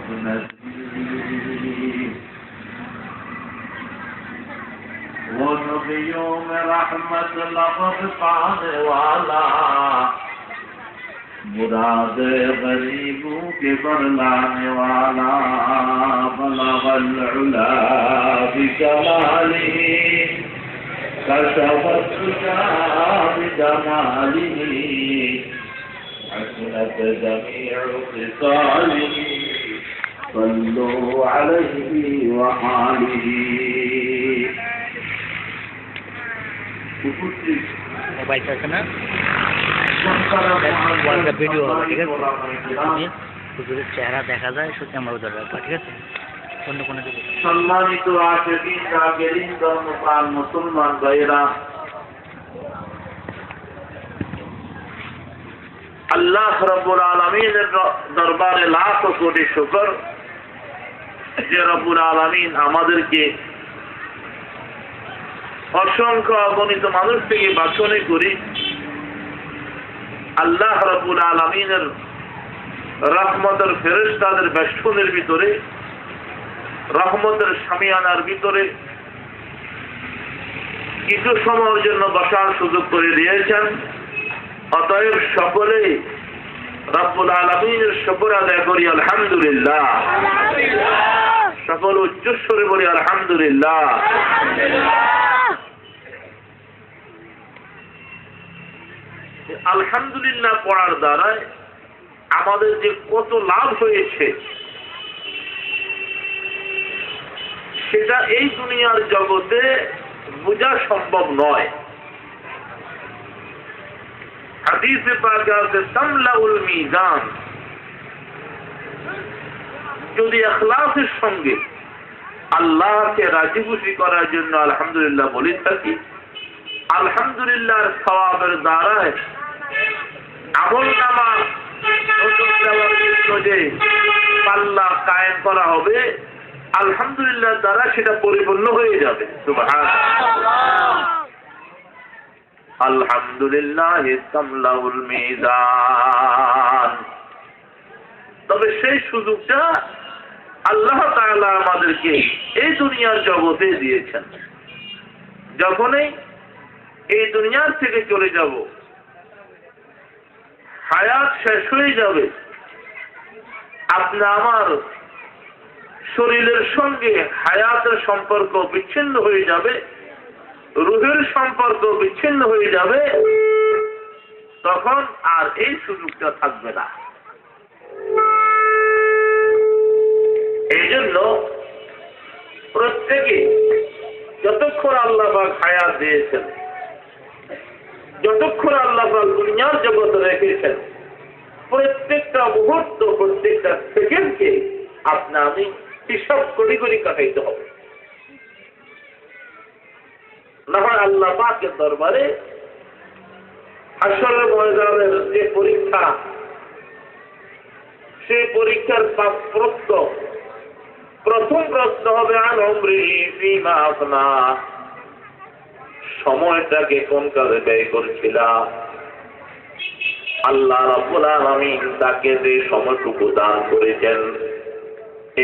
नज़ीर वो नबियों में रहमत लफ्ज़ पाने वाला मुराद गरीबों के बरलाने वाला बलगल उला बिकमालिही कशफत तुजा बिजमालिही हसनत जमीउ खिसालिही सल्लु अलैहि व आलिही। मोबाइल আছে না ভিডিও হবে, ঠিক আছে? হুজুরের চেহারা দেখা যায়, শুধু ক্যামেরা ধরে রাখবা, ঠিক আছে? অন্য কোনো দিকে সম্মানিত আশিকিন জাকিরিন ধর্মপ্রাণ মুসলমান ভাইরা, আল্লাহ রাব্বুল আলামিনের দরবারে লাখ কোটি শুকর যে রব্বুল আলামিন আমাদেরকে অসংখ্য অগণিত মানুষ থেকে বাছনি করি আল্লাহ রাব্বুল আলামিনের রহমতের ফেরেশতাদের বেষ্টনীর ভিতরে, রহমতের শামিয়ানার ভিতরে কিছু সময়ের জন্য বসার সুযোগ করে দিয়েছেন। অতএব সকলে রব্বুল আলামিনের শুকর আদায় করি আলহামদুলিল্লাহ। সকল উচ্চস্বরে বলি আলহামদুলিল্লাহ। আলহামদুলিল্লাহ পড়ার দ্বারায় আমাদের যে কত লাভ হয়েছে সেটা এই দুনিয়ার জগতে বোঝা সম্ভব নয়। হাদিসে পাকে আছে তামলাউল মিজান, যদি ইখলাসের সঙ্গে আল্লাহকে রাজি খুশি করার জন্য আলহামদুলিল্লাহ বলে থাকি, আলহামদুলিল্লাহর সওয়াবের দ্বারায় আমলনামা ওজন দেওয়ার জন্য যে পাল্লা কায়েম করা হবে, আলহামদুলিল্লাহ দ্বারা সেটা পরিপূর্ণ হয়ে যাবে। সুবহানাল্লাহ, আলহামদুলিল্লাহ তামলাউল মিজান। তবে সেই সুযোগটা আল্লাহ তাআলা আমাদেরকে এই দুনিয়ার জগতে দিয়েছেন। যখনই এই দুনিয়ার থেকে চলে যাব, হায়াত শেষ হয়ে যাবে, আপনি আমার শরীরের সঙ্গে হায়াতের সম্পর্ক বিচ্ছিন্ন হয়ে যাবে, রূহের সম্পর্ক বিচ্ছিন্ন হয়ে যাবে, তখন আর এই সুযোগটা থাকবে না। এই জন্য প্রত্যেকে যতক্ষণ আল্লাহ পাক হায়াত দিয়েছেন, যতক্ষণ আল্লাহ পাক দুনিয়ার জগতে রেখেছেন, প্রত্যেকটা মুহূর্ত, প্রত্যেকটা সেকেন্ডকে আপনি আমি হিসাব কোটি কোটি কাটাইতে হবে। না হয় আল্লাহ পাকের দরবারে হাসরের ময়দানের যে পরীক্ষা, সেই পরীক্ষার প্রথম প্রশ্ন হবে আন উমরিহি ফীমা আফনা, সময়টাকে কোন কাজে ব্যয় করেছিলা? আল্লাহ রাব্বুল আলামিন তাকে যে সময়টুকু দান করেছেন,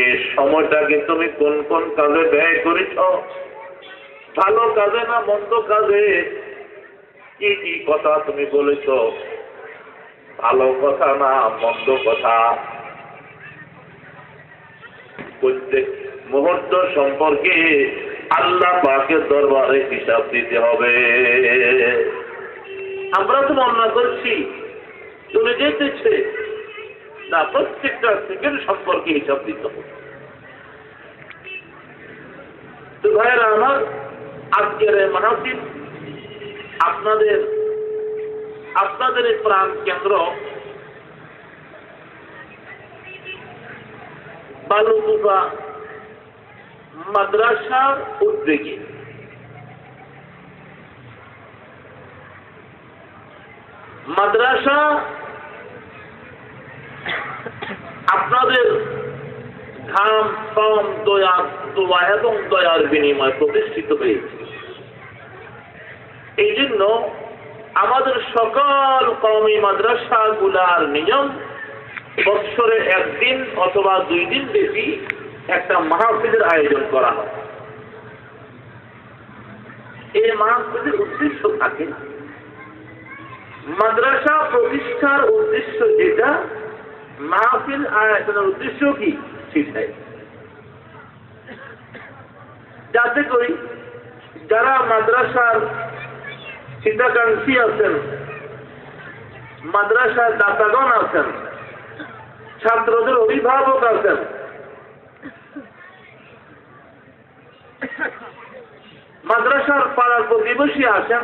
এই সময়টাকে তুমি কোন কোন কাজে ব্যয় করেছ? ভালো কাজে না মন্দ কাজে? কি কি কথা তুমি বলেছ? ভালো কথা না মন্দ কথা? প্রত্যেক মুহূর্ত সম্পর্কে আল্লাহ পাকের দরবারে হিসাব দিতে হবে। আমরা তো মনে করছি চলে যেতেছে না, প্রত্যেকটা সেকেন্ড সম্পর্কে হিসাব দিতে হবে। তো ভাইয়েরা আমার, আজকের এই মাহফিল আপনাদের এই প্রাণ কেন্দ্র বালুকুপা মাদ্রাসার উদ্যোগে মাদ্রাসা আপনাদের ঘাম, শ্রম, দোয়া এবং দয়ার বিনিময়ে প্রতিষ্ঠিত হয়েছে। এই জন্য আমাদের সকল কওমি মাদ্রাসাগুলার নিয়ম বৎসরে একদিন অথবা 2 দিন ব্যাপী একটা মাহফিলের আয়োজন করা হয়। এই মাহফিলের উদ্দেশ্য থাকে মাদ্রাসা প্রতিষ্ঠার উদ্দেশ্য যেটা, মাহফিল আয়োজনের উদ্দেশ্য কি সেটাই, যাতে করে যারা মাদ্রাসার হিতাকাঙ্ক্ষী আছেন, মাদ্রাসার দাতাগণ আছেন, ছাত্রদের অভিভাবক আছেন, মাদ্রাসার পাড়ার প্রতিবেশী আছেন,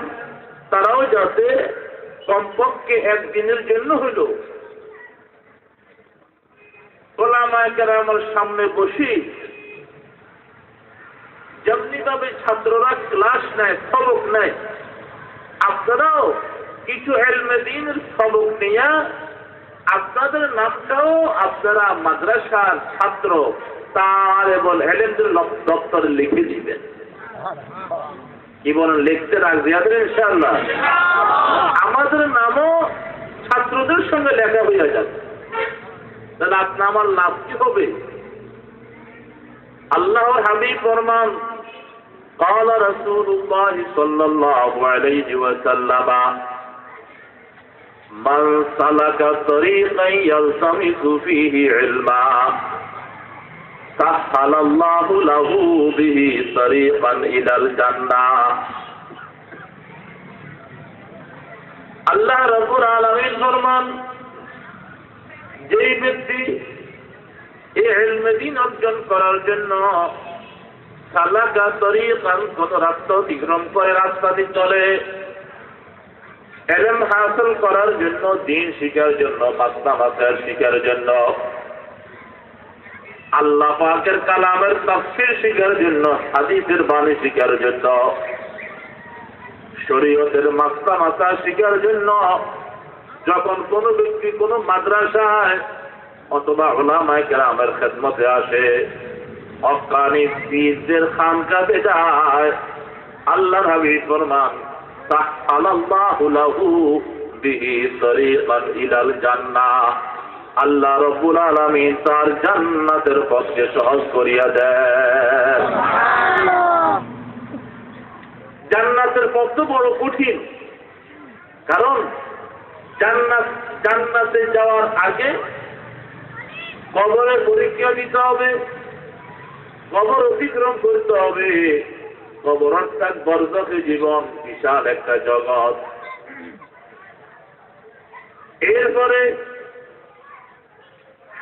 তারাও যাতে কমপক্ষে একদিনের জন্য হইল ওলামায়ে কেরামের সামনে বসে যেমনি ভাবে ছাত্ররা ক্লাস নেয়, সবক নেয়, আপনারাও কিছু ইলমে দ্বীনের সবক নিয়ে আপনাদের নামটাও আপনারা মাদ্রাসার ছাত্র তার এবং ইলমের দপ্তরে লিখে দিবেন। কি বলেন, লিখতে রাখবে ইনশাআল্লাহ? আমাদের নামও ছাত্রদের সঙ্গে লেখা হইয়া যাবে, তাহলে আপনি আমার লাভ কি হবে? আল্লাহর হাবিব ফরমান, قال رسول الله صلى الله عليه وسلم من سلك طريقا يلتمس فيه علما سهل الله له به طريقا إلى الجنة। আল্লাহ রাব্বুল আলামিন ফরমান, যে ব্যক্তি এই ইলমে দ্বীন অর্জন করার জন্য সালাকা তরিকান, কোন রাস্তা অতিক্রম করে রাস্তা দিয়ে চলে, ইলম হাসিল করার জন্য, দ্বীন শিখার জন্য, মাসলা শিখার জন্য, আল্লাহ পাকের কালামের তাফসীর শিখার জন্য, হাদিসের বাণী শিখার জন্য, শরীয়তের মাসলা শিখার জন্য যখন কোন ব্যক্তি কোন মাদ্রাসায় অথবা উলামায়ে কেরামের খেদমতে আসে, হক্কানি পীরদের খানকাতে যায়, আল্লাহর হাবিব ফরমান, সাহালাল্লাহু লাহু বিহি তরিকান ইলাল জান্নাহ, আল্লাহ রাব্বুল আলামিন তার জান্নাতের পথকে সহজ করিয়া দেন। জান্নাতের পথ তো বড় কঠিন, কারণ জান্নাতে যাওয়ার আগে কবরে পরীক্ষা দিতে হবে, কবর অতিক্রম করতে হবে। কবর অর্থাৎ বরজাখে জীবন, বিশাল একটা জগৎ। এরপরে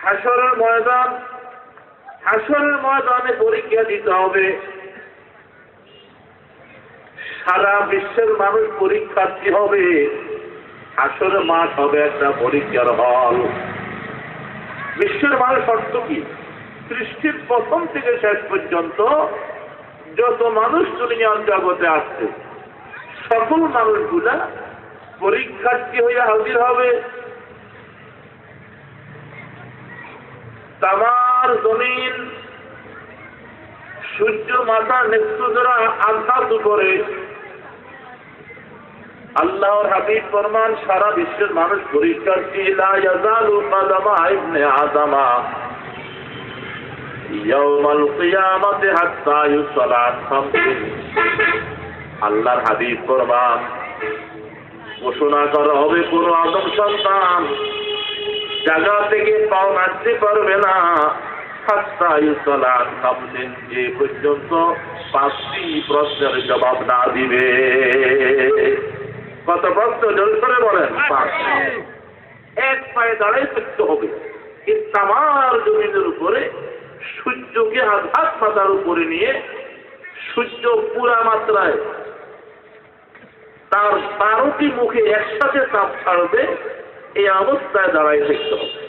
হাসরের ময়দান, হাসরের ময়দানে পরীক্ষা দিতে হবে। সারা বিশ্বের মানুষ পরীক্ষার্থী হবে, হাসরের মাঠ হবে একটা পরীক্ষার হল। বিশ্বের মানুষ অর্থ কি? সৃষ্টির প্রথম থেকে শেষ পর্যন্ত যত মানুষ দুনিয়ার জগতে আসছে, সকল মানুষগুলা পরীক্ষার্থী হইয়া হাজির হবে। তামার জমিন, সূর্য মাথা নেত্ররা আঘাত উপরে, আল্লাহর হাবিব ফরমান, সারা বিশ্বের মানুষ পরীক্ষার্থী। লা ইয়াজালু কাদামা ইবনে আদমা ইয়াউমাল কিয়ামাতি হাত্তা ইউসালা খামসিন। আল্লাহর হাবিব ফরমান, ঘোষণা করা হবে পুরো আদম সন্তান জায়গা থেকে পাও নাড়তে পারবে না, হাত্তা ইউসালা খামসিন, যে পর্যন্ত 5টি প্রশ্নের জবাব না দিবে। কত প্রশ্ন? জোর করে বলেন। 5। এক পায়ে দাঁড়াই থাকতে হবে। এই তামার জমিনের উপরে সূর্যকে আঘাত মাথার উপরে নিয়ে, সূর্য পুরা মাত্রায় তার 12টি মুখে একসাথে তাপ ছাড়বে, এই অবস্থায় দাঁড়াই থাকতে হবে।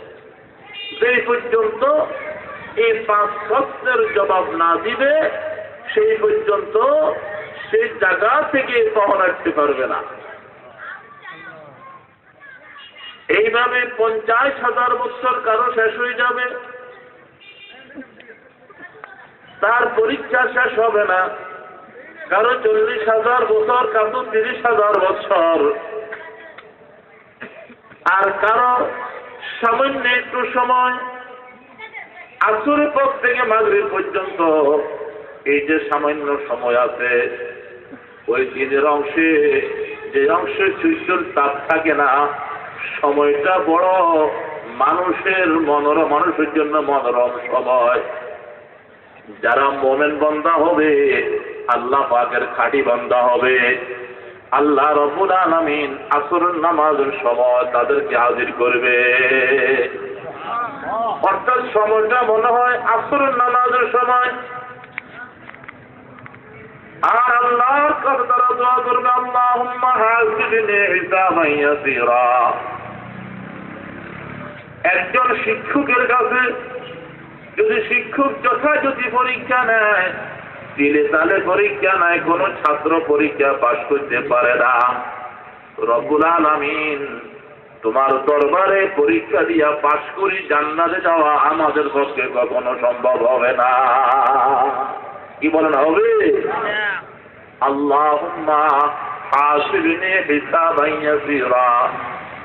সেই পর্যন্ত এই 5 প্রশ্নের জবাব না দিবে, সেই পর্যন্ত সেই জায়গা থেকে পাওয়া রাখতে পারবে না। এইভাবে 50,000 বছর কারো শেষ হয়ে যাবে, তার পরীক্ষা শেষ হবে না। কারো 40,000 বছর, কারো 30,000 বছর, আর কারো সামান্য একটু সময় আসরের পর থেকে মাগরিব পর্যন্ত এই যে সামান্য সময় আছে, ওই দিনের অংশে যে অংশে সূর্যের তাপ থাকে না, সময়টা বড় মানুষের জন্য মনোরম সময়। যারা মোমেন বান্দা হবে, আল্লাহ পাকের খাঁটি বান্দা হবে, আল্লাহ রাব্বুল আলামিন আসরের নামাজের সময় তাদেরকে হাজির করবে। অর্থাৎ সময়টা মনে হয় আসরের নামাজের সময়। আর আল্লাহর কাছে তারা দোয়া করবে, আল্লাহুম্মা হাসিবনি হিসাবান ইয়াসীরা। একজন শিক্ষকের কাছে যদি শিক্ষক যথাযথ পরীক্ষা নেয়, দিলে তাহলে পরীক্ষা নেয়, কোন ছাত্র পরীক্ষা পাশ করতে পারে না। রব্বুল আলামিন তোমার দরবারে পরীক্ষা দিয়া পাশ করি জান্নাতে যাওয়া আমাদের পক্ষে কখনো সম্ভব হবে না। কি বলেন, হবে? আল্লাহুম্মা হাসিবনি হিসাবান ইয়াসীরা।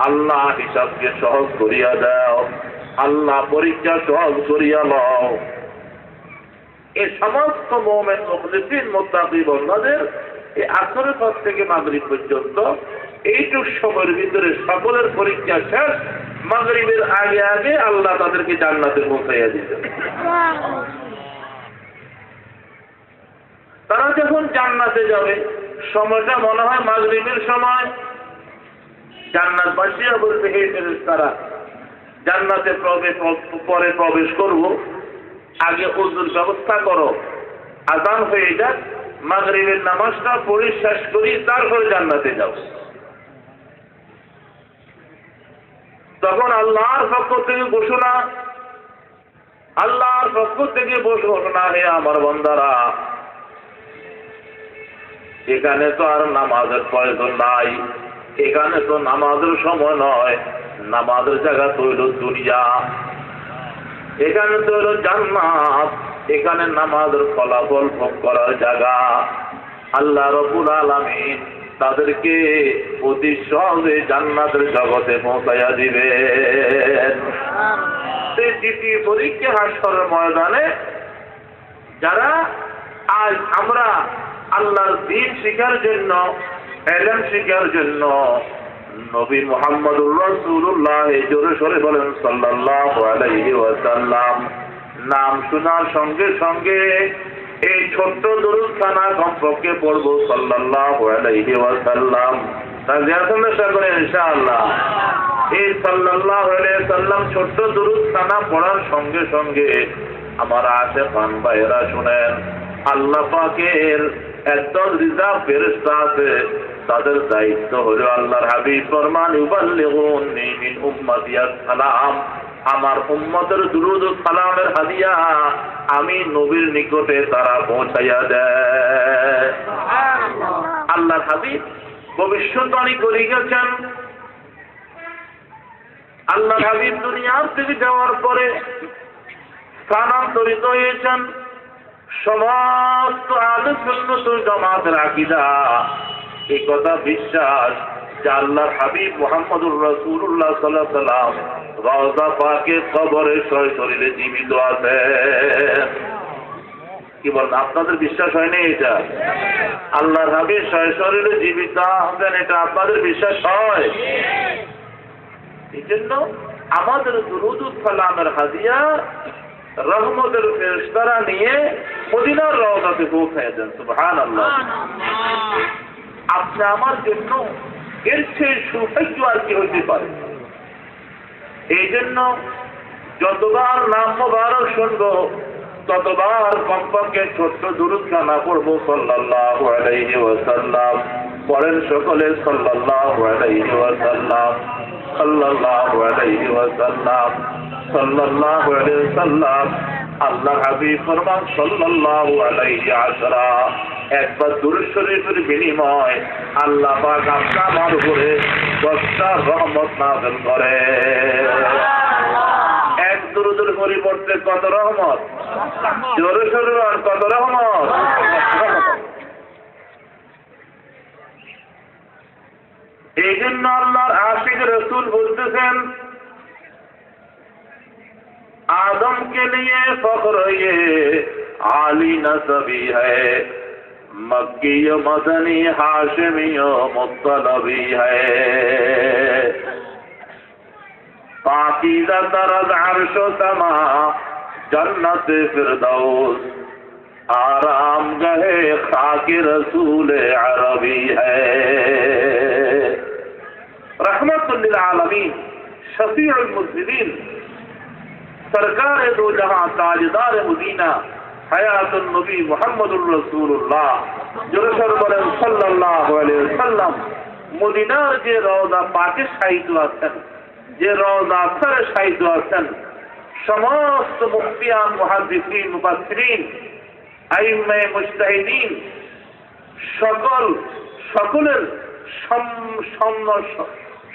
আল্লাহ হিসাবকে সহজ করিয়া দাও, আল্লাহ পরীক্ষা সহজ করিয়া লও। এই সমস্ত মুমিন মুখলিসিন মুত্তাকি বান্দাদের এই আসরের পর থেকে মাগরিব পর্যন্ত এইটুক সময়ের ভিতরে সকলের পরীক্ষা শেষ। মাগরিবের আগে আগে আল্লাহ তাদেরকে জান্নাতে পৌঁছাইয়া দিবেন। তারা যখন জান্নাতে যাবে, সময়টা মনে হয় মাগরিবের সময়। জান্নাতবাসীরা বলবে, হে ফেরেশতারা, জান্নাতে পরে প্রবেশ করব, আগে ওযুর ব্যবস্থা করো, আযান হয়ে যাক, মাগরিবের নামাজটা পড়ে শেষ করি, তারপরে জান্নাতে যাও। তখন আল্লাহর পক্ষ থেকে ঘোষণা, হে আমার বান্দারা, এখানে তো আর নামাজের প্রয়োজন নাই, এখানে তো নামাজের সময় নয়, নামাজের জায়গা তো হইল দুনিয়া, এখানে তো হইল জান্নাত, এখানে নামাজের ফলাফল ভোগ করার জায়গা। আল্লাহ রাব্বুল আলামিন তাদেরকে অতি সহজে জান্নাতের জগতে পৌঁছাইয়া দিবেন। সেই দ্বিতীয় পরীক্ষা হাসরের ময়দানে যারা আজ আমরা আল্লাহর দ্বীন শিখার জন্য, ইলম শিখার জন্য নবী মুহাম্মদুর রাসূলুল্লাহ জোরে সোরে বলেন সাল্লাল্লাহু আলাইহি ওয়াসাল্লাম নাম শোনার সঙ্গে সঙ্গে এই ছোট্ট দরুদখানা কমপক্ষে পড়ব সাল্লাল্লাহু আলাইহি ওয়াসাল্লাম। তাহলে আসলে সকলে ইনশাআল্লাহ এই সাল্লাল্লাহু আলাইহি ওয়াসাল্লাম ছোট্ট দরুদখানা পড়ার সঙ্গে সঙ্গে আমার আশেকান ভাইরা শুনেন, আল্লাহ পাকের একদল রিজার্ভ ফেরেশতা আছে, তাদের দায়িত্ব হলো আল্লাহর হাবিব ফরমান ইউবাল্লিগুনি মিন উম্মতি আসসালাম, আমার উম্মতের দুরূদ ও সালামের হাদিয়া আমি নবীর নিকটে তারা পৌঁছাইয়া দেয়। আল্লাহর হাবিব ভবিষ্যৎবাণী করে গেছেন, আল্লাহর হাবিব দুনিয়ার থেকে যাওয়ার পরে স্থানান্তরিত হয়েছেন। সমস্ত আহলে সুন্নাত ওয়াল জামাতের আকীদা এই কথা বিশ্বাস যে আল্লাহর হাবিব মুহাম্মদুর রাসূলুল্লাহ সাল্লাল্লাহু আলাইহি ওয়াসাল্লাম রওজা পাকে কবরে সশরীরে জীবিত আছেন। কি বলেন, আপনাদের বিশ্বাস হয়নি এটা? আল্লাহর হাবিব সশরীরে জীবিত আছেন, এটা আপনাদের বিশ্বাস হয়? এই জন্য আমাদের দুরূদ ও সালামের হাদিয়া রহমতের ফেরেশতারা নিয়ে মদিনার রওজাতে পৌঁছায় দেন। সুবহানাল্লাহ। আপনি আমার জন্য এর চেয়ে সৌভাগ্য আর কি হইতে পারে? এই জন্য যতবার নাম মুবারক শুনবো ততবার কমপক্ষে ছোট্ট দুরূদখানা পড়বো সাল্লাল্লাহু আলাইহি ওয়াসাল্লাম। পড়েন সকলে সাল্লাল্লাহু আলাইহি ওয়াসাল্লাম, সাল্লাল্লাহু আলাইহি ওয়াসাল্লাম, সাল্লাল্লাহু আলাইহি ওয়াসাল্লাম। আল্লাহ হাবিব ফরমান সাল্লাল্লাহু আলাইহি আসরা। একবার দুরূদ শরীফের বিনিময় আল্লাহ পাক আপনার উপরে 10টা রহমত নাযিল করে। এক দুরূদের পরিবর্তে কত রহমত? জোরে সোরে আর কত রহমত? এই জন্য আল্লাহর আশিক রাসূল বলতেছেন आदम के लिए फख्र ये आली नसबी है, मक्की मदनी हाशिमी मुत्तलबी है। पाकीज़ा तरज़ अर्श समा जन्नत फिरदौस, आराम गहे खाके रसूल अरबी है। रहमतुल लिल आलमीन शफीउल मुज़निबीन सरकार दो जहां ताजदार मदीना हयातुन नबी मुहम्मदुर रसूलुल्लाह जुरशर বলেন সাল্লাল্লাহু আলাইহি ওয়াসাল্লাম মদিনার যে রওজা পাকে শায়িত আছেন, যে রওজা সরে শায়িত আছেন, সমস্ত মুফতিয়ান মুহাদ্দিসিন মুফাসসিরিন আইম্মে মুজতাহিদিন সকলের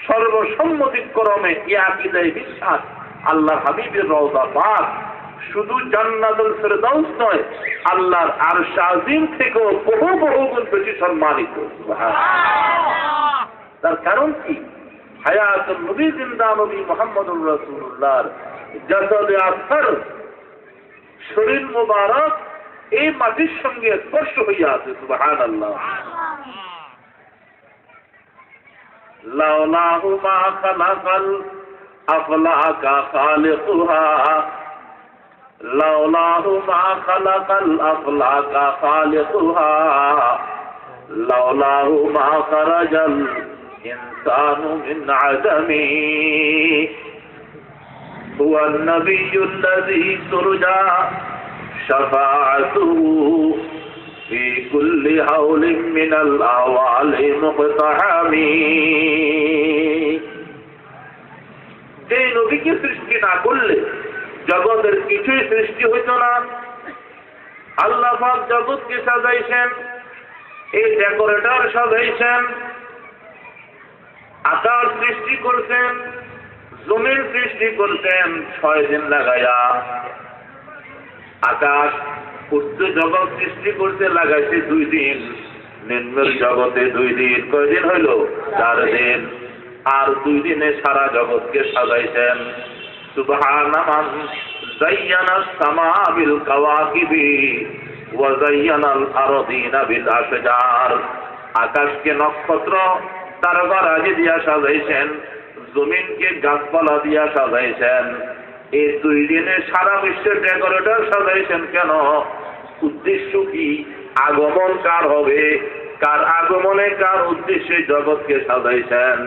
সর্বসম্মতিক্রমে এই আকীদায় বিশ্বাস আল্লাহ হাবিবের রওজা পাক শুধু জান্নাতুল ফিরদাউস নয়, আল্লাহর আরশ আজিম থেকেও বহু বহু গুণ বেশি সম্মানিত। সুবহানাল্লাহ। তার কারণ কি? হায়াতুন নবী জিন্দা নবী মুহাম্মদুর রাসূলুল্লাহর জাসাদে আসর শরীর মুবারক এই মাটির সঙ্গে স্পর্শ হইয়া আছে। সুবহানাল্লাহ। লাউলাহু মা খালাকাল আফলাকা খালিকুহা, লাউলাহু মা খালাকাল আফলাকা খালিকুহা, লাউলাহু মা খারাজাল ইনসানু মিন আদমি, হুয়ান নাবিয়্যুল্লাযী তুরজা শাফাআতুহু ফি কুল্লি হাওলিন মিনাল আওয়ালি মুকতাহামি। যে নবীকে সৃষ্টি না করলে জগতের কিছুই সৃষ্টি হইত না। আল্লাহ পাক জগৎকে সাজাইছেন, এই ডেকোরেটর সাজাইছেন, আকাশ সৃষ্টি করছেন, জমিন সৃষ্টি করছেন 6 দিন লাগাইয়া। আকাশ উচ্চ জগৎ সৃষ্টি করতে লাগাইছে 2 দিন, নিম্নের জগতে 2 দিন। কয়দিন হইল? 4 দিন। আর 2 দিনে সারা জগৎকে সাজাইছেন। সুবহানামান যায়্যানাস সামা বিল কাওয়াকিবি ওয়া যায়্যানাল আরদিনা বিল আশজার। আকাশকে নক্ষত্র তারকারাজি দিয়া সাজাইছেন, জমিনকে গাছপালা দিয়া সাজাইছেন। এই 2 দিনে সারা বিশ্বের ডেকোরেটর সাজাইছেন কেন? উদ্দেশ্য কি? আগমন কার হবে, কার আগমনে কার উদ্দেশ্যে জগৎকে সাজাইছেন?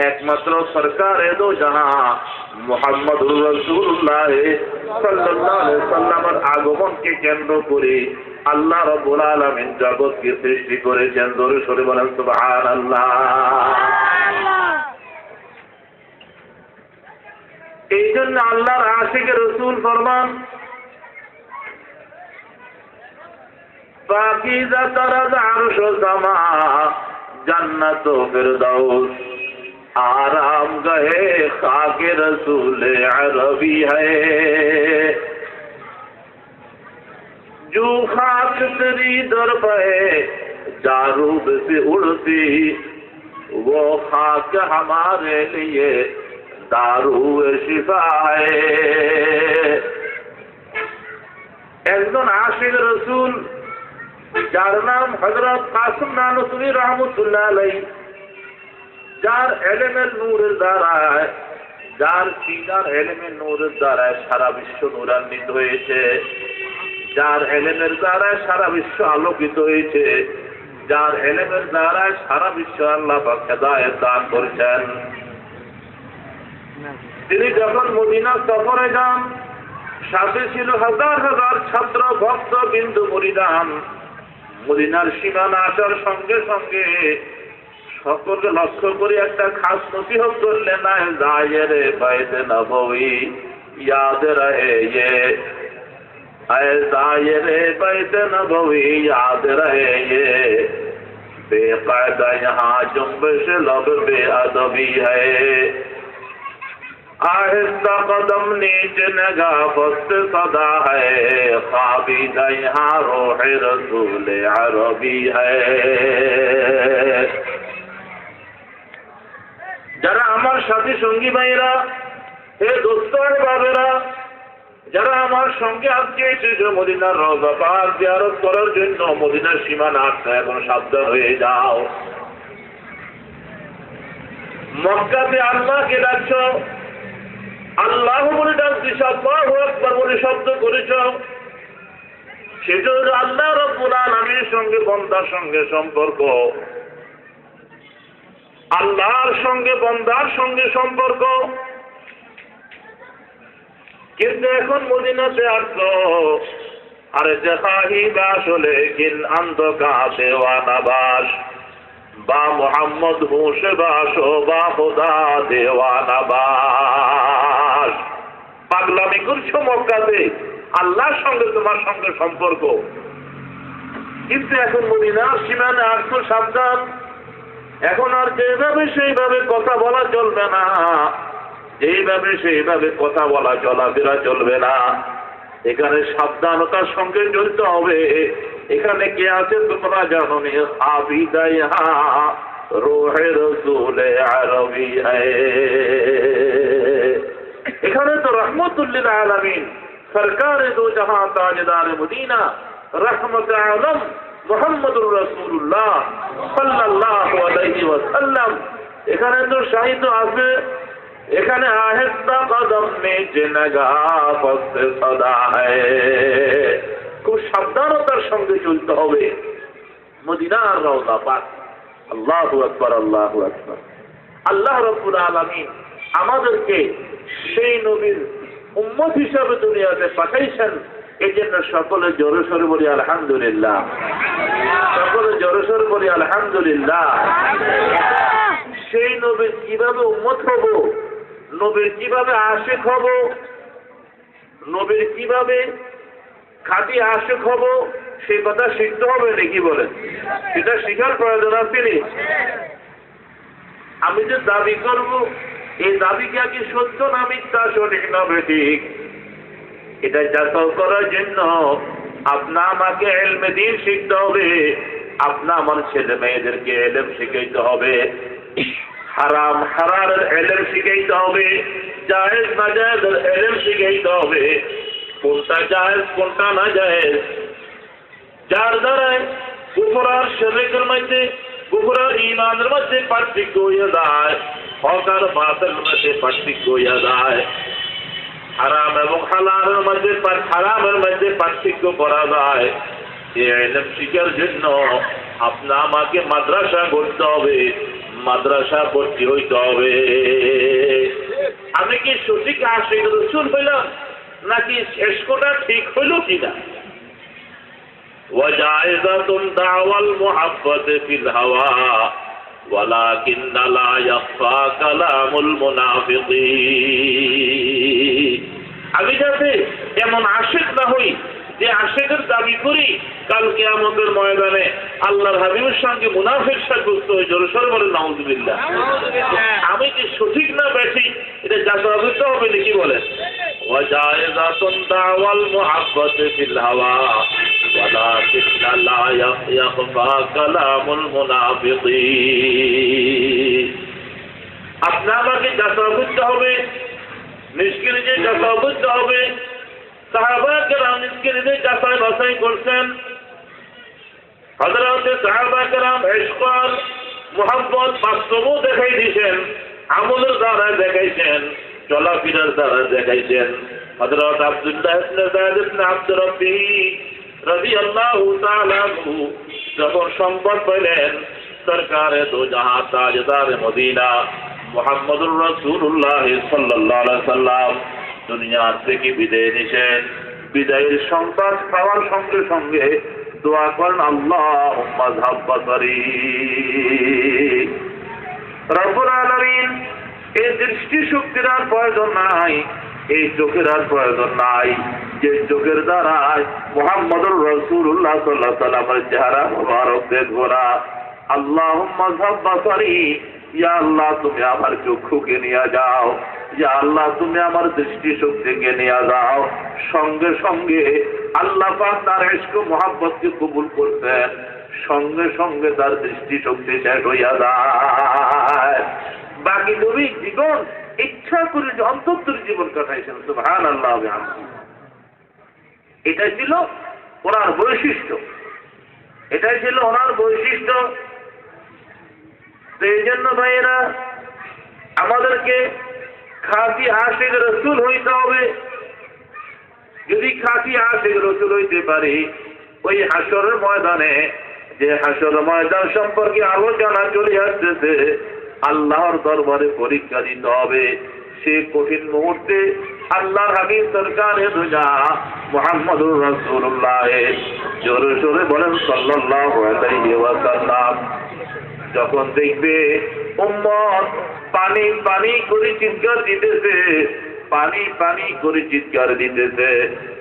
একমাত্র সরকারে দো জাহান মুহাম্মদুর রাসূলুল্লাহ সাল্লাল্লাহু আলাইহি ওয়াসাল্লামের আগমনকে কেন্দ্র করে আল্লাহ রাব্বুল আলামিন জগৎকে সৃষ্টি করেছেন। জোরে সোরে বলেন সুবহানাল্লাহ। এই জন্য আল্লাহর আশিক রাসূল ফরমান, পাকিজা তারাজ আরশ সামা জান্নাত ফিরদাউস, आराम गए खाके रसूल अरबी है। जो खाक तेरी दर पे जारूब से उड़ती, वो खाक हमारे लिए दारू शिफा है। একজন আশিক রসুল যার নাম হযরত কাসিম নানুতুবি রহমতুল্লাহ আলাইহি, যার এলেমের নূরের দ্বারায়, যার সিনার এলেমের নূরের দ্বারায় সারা বিশ্ব নূরান্বিত হয়েছে, যার এলেমের দ্বারায় সারা বিশ্ব আলোকিত হয়েছে, যার এলেমের দ্বারায় সারা বিশ্ব আল্লাহ পাক হেদায়েত দান করেছেন। তিনি যখন মদিনা সফরে যান, সাথে ছিল হাজার হাজার ছাত্র ভক্ত বিন্দু মুরিদান। মদিনার সীমানা আসার সঙ্গে সঙ্গে সকলকে লক্ষ্য করে একটা খাস নসিহত করলেন, না জায়েরে বাইতে নববী याद रहे ये, ऐ जायरे बैते नबवी याद रहे ये, बेकायदा यहाँ जुम्बिश लब बेअदबी है। आहिस्ता कदम नीचे नगाह फस्त सदा है, ख्वाबीदा यहाँ रूह रसूल अरबी है। যারা আমার সাথী সঙ্গী ভাইরা, হে দোস্ত বাবেরা, আমার সঙ্গে আজকে এসেছো মদিনার রওজা পাক জিয়ারত করার জন্য, মদিনার সীমানা আটকা, এখন সাবধান হয়ে যাও। মক্কাতে আল্লাহকে ডাকছ, আল্লাহ বলে ডাকছিস, আল্লাহু আকবার বলে শব্দ করেছ, সেজন্য আল্লাহ রাব্বুল আলামিনের সঙ্গে বান্দার সঙ্গে সম্পর্ক, আল্লাহর সঙ্গে বান্দার সঙ্গে সম্পর্ক। কিন্তু এখন মদিনাতে আসলো, আরে দেখাহি আসলে কিন আন্দকা দেওয়ানাবাস বা মোহাম্মদ হুসে বাসো বা খোদা দেওয়ানাবাস। পাগলামি করছো মক্কাতে, আল্লাহর সঙ্গে তোমার সঙ্গে সম্পর্ক, কিন্তু এখন মদিনার সীমানে আসছো, সাবধান। এখন আর যেভাবে সেইভাবে কথা বলা চলবে না, যেইভাবে সেইভাবে কথা বলা চলাফেরা চলবে না। এখানে সাবধানতার সঙ্গে চলতে হবে। এখানে কে আছে তোমরা জানো নি? আবিদাইহা রূহে রাসূলে আরবী এখানে তো রহমতুল লিল আলামিন সরকারে দো জাহান তাজদার মদিনা রহমত আলম মুহাম্মদুর রাসূলুল্লাহ সাল্লাল্লাহু আলাইহি ওয়াসাল্লাম এখানে তো শাহিদ আছে। এখানে আহেস্তা কদম নিচে নগা ফস্তে সদা খুব সাবধানতার সঙ্গে চলতে হবে মদিনার রওজা পাক। আল্লাহু আকবার, আল্লাহু আকবার। আল্লাহ রাব্বুল আলামিন আমাদেরকে সেই নবীর উম্মত হিসাবে দুনিয়াতে পাঠাইছেন। এই জন্য সকলে জোরে সোরে বলি আলহামদুলিল্লাহ, সকলে জোরে সোরে বলি আলহামদুলিল্লাহ। সেই নবীর কিভাবে উম্মত হব, নবীর কিভাবে আশিক হব, নবীর কিভাবে খাঁটি আশিক হব, সেই কথা শিখতে হবে নাকি বলেন? সেটা শিখার প্রয়োজন আছে। আমি যে দাবি করব, এই দাবিকে কি সত্য না মিথ্যা, সঠিক না বেঠিক, এটা যাচাই করার জন্য আপনা আমাকে ইলমে দ্বীন শিখতে হবে। আপনা আমার ছেলে মেয়েদেরকে ইলম শিখাইতে হবে, হারাম হালালের ইলম শিখাইতে হবে, জায়েজ নাজায়েজের ইলম শিখাইতে হবে, কোনটা জায়েজ কোনটা নাজায়েজ। যার দ্বারায় কুফর আর শিরকের মধ্যে, কুফর আর ঈমানের মধ্যে পার্থক্য হয়ে যায়, হক আর বাতিলের মধ্যে পার্থক্য হয়ে যায়, হারাম এবং হালালের মধ্যে পার্থক্য করা যায়। এই ইলম শিখার জন্য আপনা আমাকে মাদ্রাসা করতে হবে, মাদ্রাসা ভর্তি হইতে হবে। আমি কি সঠিক আশিক রাসূল হইলাম, নাকি শেষ কোটা ঠিক হইল কিনা? ওয়াজাইজাতুন দাওয়াল মুহাব্বত ফিল হাওয়া ওয়ালাকিন লা ইয়াখফা কালামুল মুনাফিকিন। আমি যাতে এমন আশিক না হই যে আশিকের দাবি করি কাল কিয়ামতের ময়দানে আল্লাহর হাবিবের সঙ্গে মুনাফিক সাব্যস্ত হয়ে জোরে সোরে বলেন নাউযুবিল্লাহ। আমি কি সঠিক না বেঠিক এটা যাচাই করতে হবে নাকি বলেন? ওয়াজাইজাতুন দাওয়াল মুহাব্বত ফিল হাওয়া ওয়ালাকিন লা ইয়াখফা কালামুল মুনাফিকিন। আপনি আমাকে যাচাই করতে হবে, নিজকে নিজে যাচাই করতে হবে। সাহাবা কেরাম নিজকে নিজে যাচাই বাছাই করছেন। হযরত সাহাবা কেরাম ইশক আর মুহাব্বত বাস্তবও দেখাই দিয়েছেন, আমলের দ্বারা দেখাইছেন, চলাফেরার দ্বারা দেখাইছেন। হযরত আব্দুল্লাহ ইবনে যায়েদ ইবনে আব্দুর রাব্বি রাদিয়াল্লাহু তাআলা আনহু যখন সংবাদ পেলেন সরকারে দো জাহান তাজদার মদিনা মুহাম্মদুর রাসূলুল্লাহ সাল্লাল্লাহু আলাইহি ওয়াসাল্লাম দুনিয়ার থেকে বিদায় নিছেন, বিদায়ের সংবাদ পাওয়ার সঙ্গে সঙ্গে দোয়া করেন আল্লাহুম্মা যাহাব বাসারি। রব্বুল আলামিন এই দৃষ্টি শক্তির আর প্রয়োজন নাই, এই চোখের আর প্রয়োজন নাই, যে চোখের দ্বারা মুহাম্মদুর রাসূলুল্লাহ সাল্লাল্লাহু আলাইহি ওয়াসাল্লামের চেহারা মুবারক দেখব না। আল্লাহুম্মা যাহাব বাসারি, ইয়া আল্লাহ তুমি আমার চক্ষুকে নিয়ে যাও, ইয়া আল্লাহ তুমি আমার দৃষ্টি শক্তিকে নিয়ে যাও। সঙ্গে সঙ্গে আল্লাহ পাক তার ইশক মুহাব্বতকে কবুল করতেন, সঙ্গে সঙ্গে তার দৃষ্টি শক্তি শেষ হইয়া যায়। বাকি নবী জীবন ইচ্ছা করে যে অন্তর জীবন কাটাইছেন। সুবহানাল্লাহ ওয়া বিহামদিহি। এটা ছিল ওনার বৈশিষ্ট্য, এটাই ছিল ওনার বৈশিষ্ট্য। তো এই জন্য ভাইয়েরা আমাদেরকে খাঁটি আশিক রসুল হইতে হবে। যদি খাঁটি আশিক রসুল হইতে পারি, ওই হাসরের ময়দানে, যে হাসর ময়দান সম্পর্কে আলোচনা চলে আসতেছে, আল্লাহর দরবারে পরীক্ষা দিতে হবে। সে কঠিন মুহূর্তে আল্লাহর হাবিব সরকারে দুজা মুহাম্মদুর রাসূলুল্লাহ জোরে জোরে বলেন সাল্লাল্লাহু আলাইহি ওয়াসাল্লাম, যখন দেখবে উম্মত পানি পানি করে চিৎকার দিতেছে, পানি পানি করে চিৎকার দিতেছে,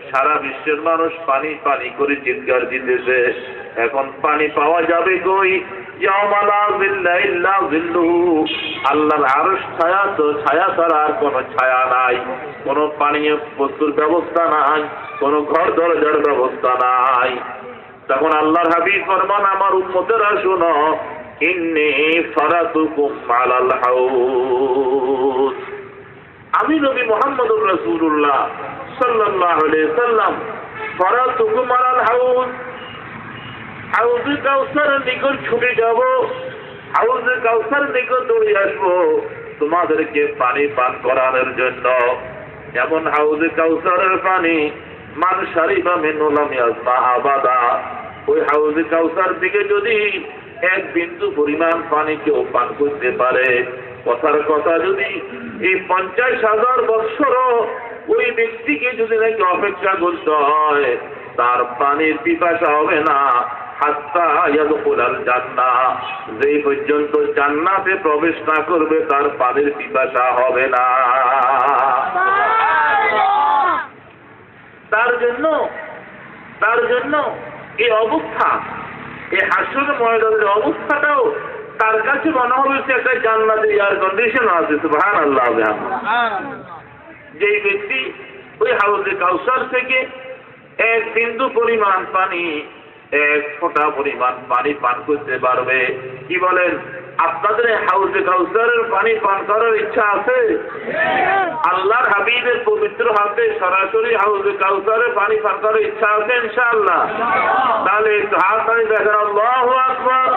সারা বিশ্বের মানুষ পানি পানি করে চিৎকার দিতেছে, এখন পানি পাওয়া যাবে কই? আল্লাহর আরশ ছায়া, তো ছায়া ছাড়া আর কোন ছায়া নাই, কোন পানীয় বস্তুর ব্যবস্থা নাই, কোন ঘর দরজার ব্যবস্থা নাই। তখন আল্লাহর হাবিব ফরমান, আমার উম্মতেরা শুনো, ইন্নী ফারাতুকুম আলাল হাউজ, আমি নবী মুহাম্মদুর রাসূলুল্লাহ সাল্লাল্লাহু আলাইহি সাল্লাম ফারাতুকুম আলাল হাউজ, হাউজে কাউসারের নিকট ছুটে যাব, হাউজে কাউসারের নিকট দৌড়ে আসবো তোমাদেরকে পানি পান করানোর জন্য। যেমন হাউজে কাউসারের পানি মান শারিবা মিনহু লাম ইয়াজমা আবাদা, ওই হাউজে কাউসার থেকে যদি এক বিন্দু পরিমাণ পানি কেউ পান করতে পারে, কথার কথা যদি এই 50,000 বৎসরও ওই ব্যক্তিকে যদি নাকি অপেক্ষা করতে হয়, তার পানির পিপাসা হবে না হাত্তা ইয়াদখুলাল জান্নাহ, যেই পর্যন্ত জান্নাতে প্রবেশ না করবে তার পানির পিপাসা হবে না। তার জন্য এই অবস্থা, এই হাসর ময়দানের অবস্থাটাও তার কাছে মনে হবে একটা জান্নাতে এয়ার কন্ডিশন আছে। সুবহানাল্লাহ। যেই ব্যক্তি ওই হাউজে কাউসার থেকে এক বিন্দু পরিমাণ পানি, এক ফোঁটা পরিমাণ পানি পান করতে পারবে, কি বলেন আপনাদের হাউজে কাউসারের পানি পান করার ইচ্ছা আছে? আল্লাহর হাবিবের পবিত্র হাতে সরাসরি হাউজে কাউসারের পানি পান করার ইচ্ছা আছে ইনশাআল্লাহ? তাহলে হাত তালি দেখেন, আল্লাহু আকবার।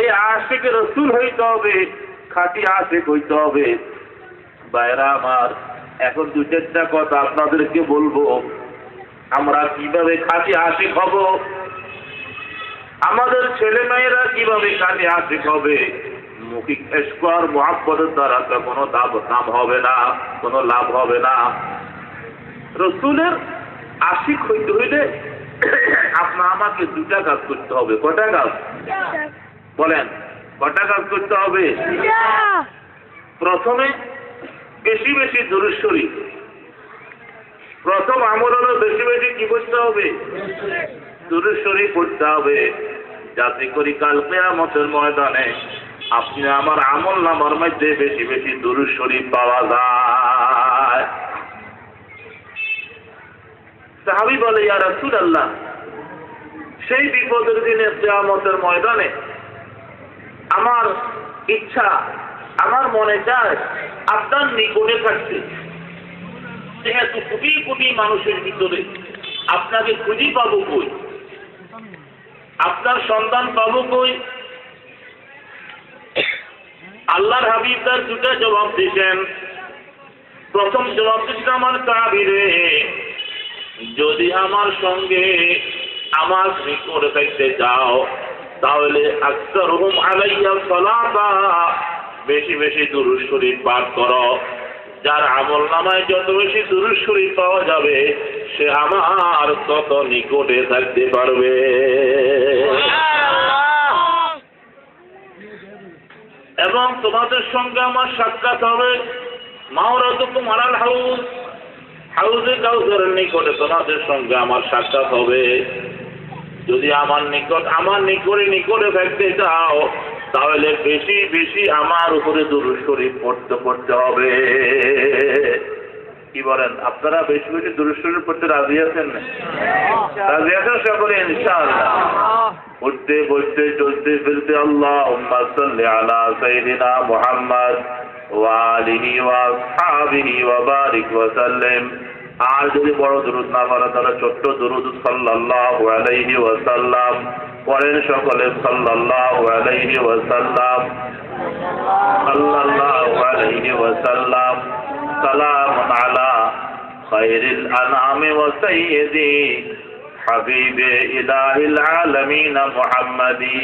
এই আশিক রসুল হইতে হবে, খাঁটি আশিক হইতে হবে। ভাইরা আমার, এখন দু চারটা কথা আপনাদেরকে বলবো, আমরা কিভাবে খাঁটি আশিক হব, আমাদের ছেলে মেয়েরা কিভাবে খাঁটি আশিক হবে। মৌখিক ইশক আর মুহাব্বতের দ্বারা কোনো দাম হবে না, কোনো লাভ হবে না। রসুলের আশিক হইতে হইলে আপনার আমাকে দুটা কাজ করতে হবে। কটা কাজ বলেন? কটা কাজ করতে হবে? প্রথমে বেশি বেশি দুরূদ শরীফ, প্রথম আমল হলো বেশি বেশি কি করতে হবে? দুরূদ শরীফ পড়তে হবে, যাতে করি কাল কিয়ামতের ময়দানে আপনি আমার আমল নামার মধ্যে বেশি বেশি দুরূদ শরীফ পাওয়া যায়। সাহাবী বলে, ইয়া রাসূলুল্লাহ, সেই বিপদের দিনে কিয়ামতের ময়দানে আমার ইচ্ছা, আমার মনে চায় আপনার নিকটে থাকতে। যেহেতু কোটি কোটি মানুষের ভিতরে আপনাকে খুঁজি পাবো কই, আপনার সন্তান পাবো কই? আল্লাহর হাবিব তার দুটা জবাব দিয়েছেন। প্রথম জবাব দিয়েছেন, আমার সাহাবীরে, যদি আমার সঙ্গে আমার নিকটে থাকতে যাও তাহলে আকসারুহুম আলাইয়া সালাতা, বেশি বেশি দুরূদ শরীফ পাঠ করো। যার আমল নামায় যত বেশি দুরূদ শরীফ পাওয়া যাবে সে আমার তত নিকটে থাকতে পারবে। এবং তোমাদের সঙ্গে আমার সাক্ষাৎ হবে মাওরাতুকুম আলাল হাউজ, হাউজে কাউসারের নিকটে তোমাদের সঙ্গে আমার সাক্ষাৎ হবে। যদি আমার নিকটে থাকতে চাও তাহলে বেশি বেশি আমার উপরে দুরূদ শরীফ পড়তে হবে। কি বলেন আপনারা? বেশি বেশি দুরূদ শরীফ পড়তে রাজি আছেন? রাজি আছেন সকলে ইনশাআল্লাহ? উঠতে বসতে চলতে ফিরতে আল্লাহুম্মা সাল্লি আলা সাইয়্যিদিনা মুহাম্মদ وآله وأصحابه وبارك وسلم আর যদি বড় দুরূদ না পড়া তাহলে ছোট্ট দুরূদ সাল্লাল্লাহু আলাইহি ওয়াসাল্লাম পড়েন সকলে সাল্লাল্লাহু আলাইহি ওয়াসাল্লাম সাল্লাল্লাহু আলাইহি ওয়াসাল্লাম সালামুন আলা খায়রিল আনামি ওয়া সাইয়্যিদি হাবিবে ইলাহিল আলামিন মুহাম্মাদি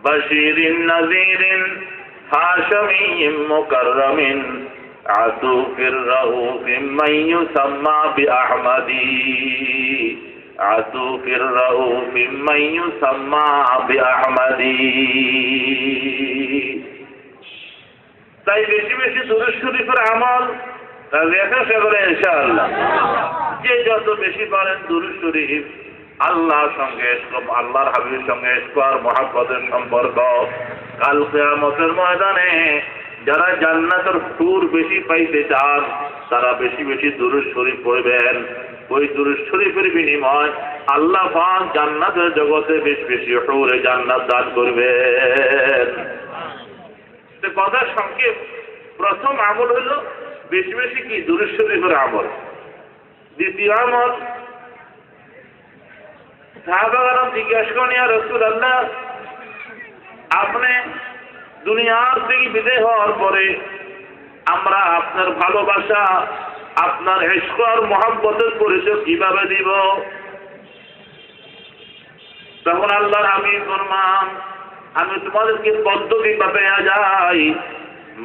বাশীরিন নাযীরিন হাশমিয়্যিন মুকাররামিন আতুফির রাউফিম মান ইউসাম্মা বিআহমাদি আতুফির রাউফিম মান ইউসাম্মা বিআহমাদি। তাই বেশি বেশি দুরূদ শরীফের আমল দেখা সেগুলো ইনশাআল্লাহ। যে যত বেশি পারেন দুরূদ শরীফ আল্লাহর সঙ্গে আল্লাহর হাবিবের সঙ্গে আর মহব্বতের সম্পর্ক কাল কিয়ামতের ময়দানে যারা জান্নাতের হুর বেশি পাইতে চান তারা বেশি বেশি দুরূদ শরীফ পড়বেন। ওই দুরূদ শরীফের বিনিময় আল্লাহ পাক জান্নাতের জগতে বেশি বেশি হুরে জান্নাত দান করবেন। কথা সংক্ষেপ, প্রথম আমল হলো বেশি বেশি কি দুরূদ শরীফের আমল। দ্বিতীয় আমল সাহাবাগণ জিজ্ঞাসা করেন ইয়া রাসূলুল্লাহ, আপনি দুনিয়ার থেকে বিদায় হওয়ার পরে আমরা আপনার ভালোবাসা আপনার ইশক আর মহব্বতের পরিচয় কিভাবে দিব? তখন আল্লাহর হাবিব ফরমান, আমি তোমাদেরকে পদ্ধতি বাতায়া যাই,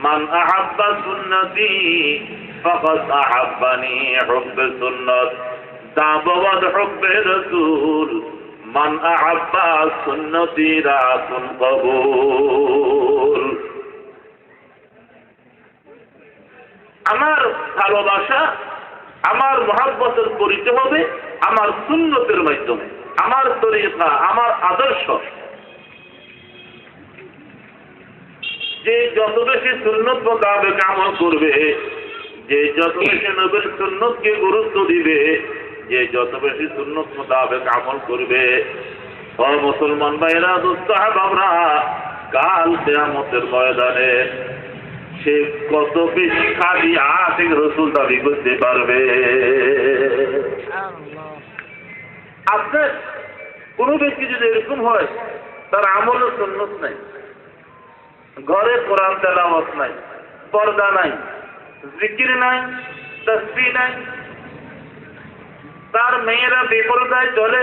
মান আহাব্বা সুন্নতি ফাকাদ আহাব্বানি হুব্বে সুন্নাত দাবওয়াত হুব্বে রাসূল মান আহাব্বা সুন্নতি রাসুল কবুল। আমার ভালোবাসা আমার মহব্বতের পরিচয় হবে আমার সুন্নতের মাধ্যমে, আমার তরিকা আমার আদর্শ। যে যত বেশি সুন্নত মোতাবেক আমল করবে, যে যত বেশি নবীর সুন্নতকে গুরুত্ব দিবে, যে যত বেশি সুন্নত মোতাবেক আমল করবে, ও মুসলমান ভাইরা দোস্ত আমরা কাল কিয়ামতের ময়দানে সে কত বেশি খালি আশিক রাসূল দাবি করতে পারবে। আপনার কোন ব্যক্তি যদি এরকম হয় তার আমল ও সুন্নত নাই, ঘরে কোরআন তেলাওয়াত নাই, পর্দা নাই, জিকির নাই, তাসবিহ নাই, তার মেয়েরা বেপরদায় চলে,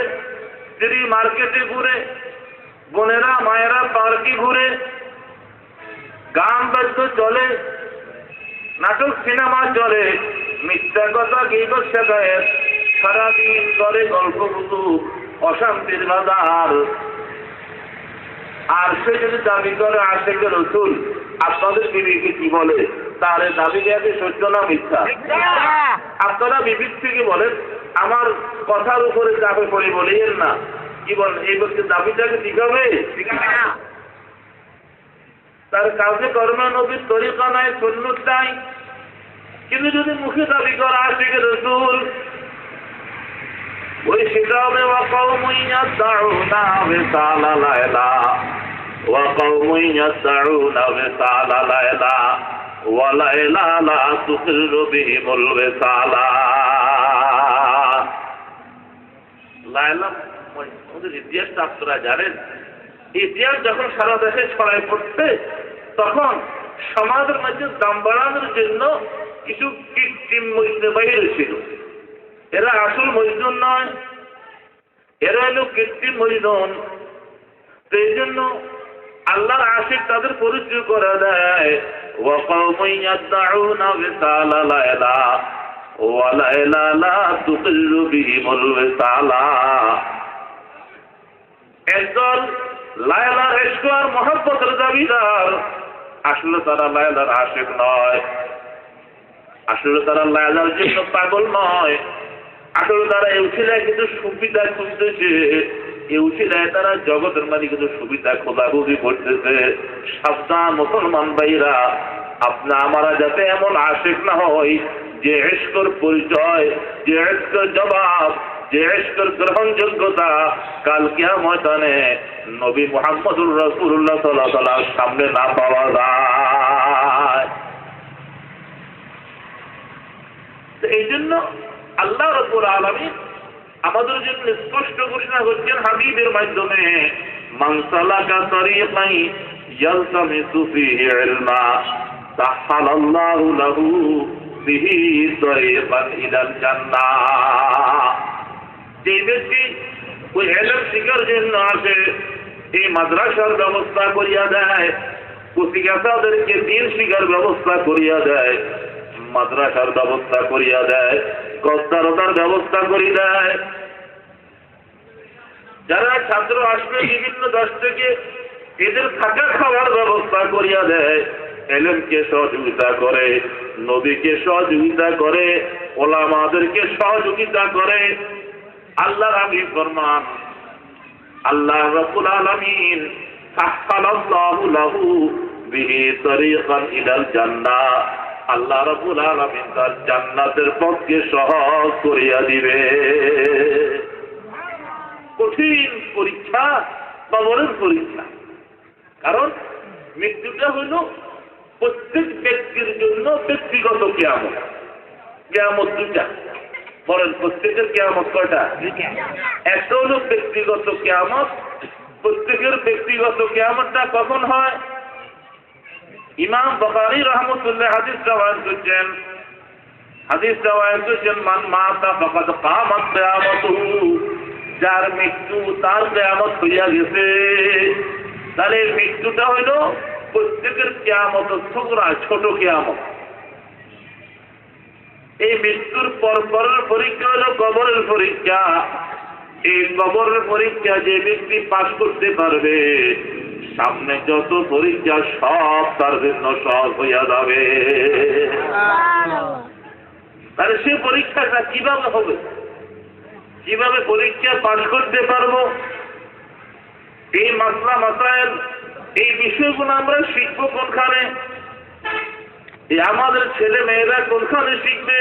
স্ত্রী মার্কেটে ঘুরে, বোনেরা মায়েরা পার্কে ঘুরে, গান বাদ্য চলে, নাটক সিনেমা চলে, মিথ্যা কথা গীবত শিকায়েত সারাদিন করে গল্প গুজব অশান্তির বাজার। আর সে যদি দাবি করে আশিক রাসূল, আপনাদের বিবেকে কি বলে? তার দাবি দেওয়াকে সত্য না মিথ্যা? আপনারা বিবেক থেকে বলেন, আমার কথার উপরে চাপে পড়ে বলেন না, কি বলেন? এই ব্যক্তির দাবিটাকে ঠিক হবে? তার কাজে কর্মে নবীর তরিকা নাই, সুন্নত নাই, কিন্তু যদি মুখে দাবি করে আশিক রাসূল, ওই সেটা হবে ওয়াকাউমুন ইয়াসআউনা বিসালা লাইলা ওয়াকাউমুন ইয়াসআউনা বিসালা লাইলা ওয়া লাইলা লা তুকিরু বিহিমুল বিসালা। লাইলা ওদের ইতিহাসটা আপনারা জানেন। ইতিহাস যখন সারা দেশে ছড়াই পড়ছে তখন সমাজের মধ্যে দাম বাড়ানোর জন্য কিছু কৃত্রিম মজনু বাইরে ছিল। এরা আসল মজনুন নয়, এরা হলো কৃত্রিম মজনুন। সেই জন্য আল্লাহর আশিক তাদের পরিচয় করে দেয়, ওয়াকাউমুন ইয়াদউনা বিসালা লাইলা ওয়া লাইলা লা তুকিরু বিহিমুল বিসালা। একদল লায়লার ইশক আর মহব্বতের দাবিদার, আসলে তারা লায়লার আশিক নয়, আসলে তারা লায়লার জন্য পাগল নয়, আসলে তারা এই উঠিলায় কিন্তু সুবিধা খুঁজতেছে, এই উঠিলায় তারা জগতের মাঝে কিন্তু সুবিধা খোঁজাখুঁজি করতেছে। সাবধান মুসলমান ভাইরা, আপনি আমরা যাতে এমন আশিক না হই যে ইশকের পরিচয়, যে ইশকের জবাব, যে ইশকের গ্রহণযোগ্যতা কাল কিয়ামতে নবী মুহাম্মদুর রাসূলুল্লাহ সাল্লাল্লাহু আলাইহি ওয়াসাল্লামের সামনে না পাওয়া যায়। এই জন্য আল্লাহ রাব্বুল আলামিন আমাদের জন্য স্পষ্ট ঘোষণা করছেন হাবিবের মাধ্যমে, মান সালাকা তরিকান ইয়ালতামিসু ফীহি ইলমা সাহালাল্লাহু লাহু বিহি তরিকান ইলাল জান্নাহ। যে ব্যক্তি ওই ইলম শিখার জন্য আসে, এই মাদ্রাসার ব্যবস্থা করিয়া দেয়, কচিকাচাদেরকে দিন শিখার ব্যবস্থা করিয়া দেয়, মাদ্রাসার ব্যবস্থা করিয়া দেয়, কস্তারতার ব্যবস্থা করিয়া দেয়, যারা ছাত্র আসবে বিভিন্ন দেশ থেকে এদের থাকা খাওয়ার ব্যবস্থা করিয়া দেয়, এলেমকে সহযোগিতা করে, নবীকে সহযোগিতা করে, ওলামাদেরকে সহযোগিতা করে। আল্লাহর হাবিব ফরমান, আল্লাহ রাব্বুল আলামিন সাহালাল্লাহু লাহু বিহি তরিকান ইলাল জান্নাহ, আল্লাহ রাব্বুল আলামিন তার জান্নাতের পথকে সহজ করিয়া দিবে। কঠিন পরীক্ষা, কবরের পরীক্ষা। কারণ মৃত্যুটা হইল প্রত্যেক ব্যক্তির জন্য ব্যক্তিগত কিয়ামত। কিয়ামত দুটা, বলেন প্রত্যেকের কিয়ামত কয়টা? একটা হলো ব্যক্তিগত কিয়ামত। প্রত্যেকের ব্যক্তিগত কিয়ামতটা কখন হয়? ইমাম বুখারী রাহমাতুল্লাহ হাদিস রওয়ায়াত করেছেন, মান মাতা ফাকাদ কামাত কিয়ামতুহু, যার মৃত্যু তার কিয়ামত হইয়া গেছে। তাহলে মৃত্যুটা হইল প্রত্যেকের কিয়ামত সুগরা, ছোট কিয়ামত। এই মৃত্যুর পরের পরীক্ষা হলো কবরের পরীক্ষা। এই কবরের পরীক্ষা যে ব্যক্তি পাস করতে পারবে, সামনে যত পরীক্ষা সব তার জন্য সহজ হইয়া যাবে। তাহলে সে পরীক্ষাটা কিভাবে হবে, কিভাবে পরীক্ষা পাস করতে পারবো, এই মাসলা মাসায়েল, এই বিষয়গুলো আমরা শিখবো কোনখানে? আমাদের ছেলে মেয়েরা কোনখানে শিখবে?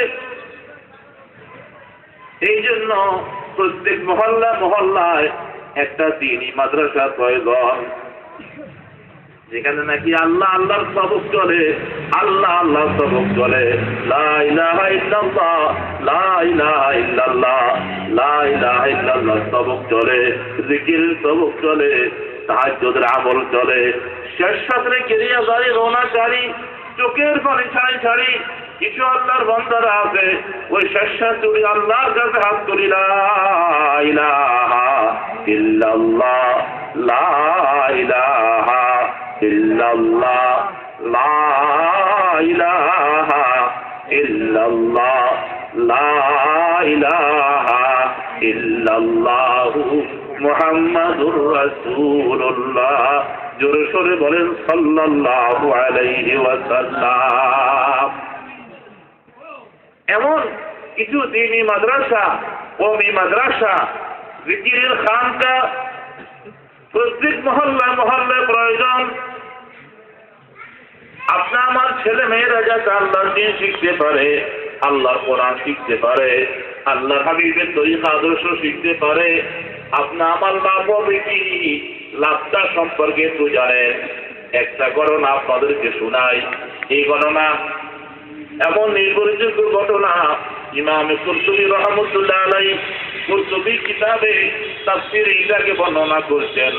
এই জন্য প্রত্যেক মহল্লায় একটা দ্বীনি মাদ্রাসা প্রয়োজন, যেখানে নাকি আল্লাহর সবক চলে, আল্লাহ সবক চলে, লা ইলাহা ইল্লাল্লাহ, লা ইলাহা ইল্লাল্লাহ, লা ইলাহা ইল্লাল্লাহ সবক চলে, জিকির সবক চলে, তাহাজ্জুদের আমল চলে, শেষ সাথে কেরিয়া জারি রওনা জারি, চোখের পানি ছাড়ি কিছু আল্লাহর বান্দারা আছে, ওই শেষা চুরি আল্লাহর কাছে হাত তুলি, লা ইলাহা ইল্লাল্লাহ, লা ইলাহা ইল্লাল্লাহ, লা ইলাহা ইল্লাল্লাহ, লা ইলাহা ইল্লাল্লাহু মুহাম্মাদুর রাসূলুল্লাহ। জোরে সোরে বলেন সাল্লাল্লাহু আলাইহি ওয়াসাল্লাম। এমন কিছু দ্বীনি মাদ্রাসা, কওমি মাদ্রাসা, জিকিরের খানকা প্রত্যেক মহল্লায় প্রয়োজন। আপনা আমার ছেলে মেয়েরা যাতে আল্লাহর দ্বীন শিখতে পারে, আল্লাহর কোরআন শিখতে পারে, আল্লাহর হাবিবের তরিকা আদর্শ শিখতে পারে, আপনা আমার লাভ হবে কি? লাভটা সম্পর্কে তো জানেন। একটা ঘটনা আপনাদেরকে শোনাই। এই ঘটনা এমন নির্ভরযোগ্য ঘটনা, ইমাম কুরতুবী রাহমাতুল্লাহ আলাইহি কুরতুবী কিতাবে তাফসীরে এটাকে বর্ণনা করছেন।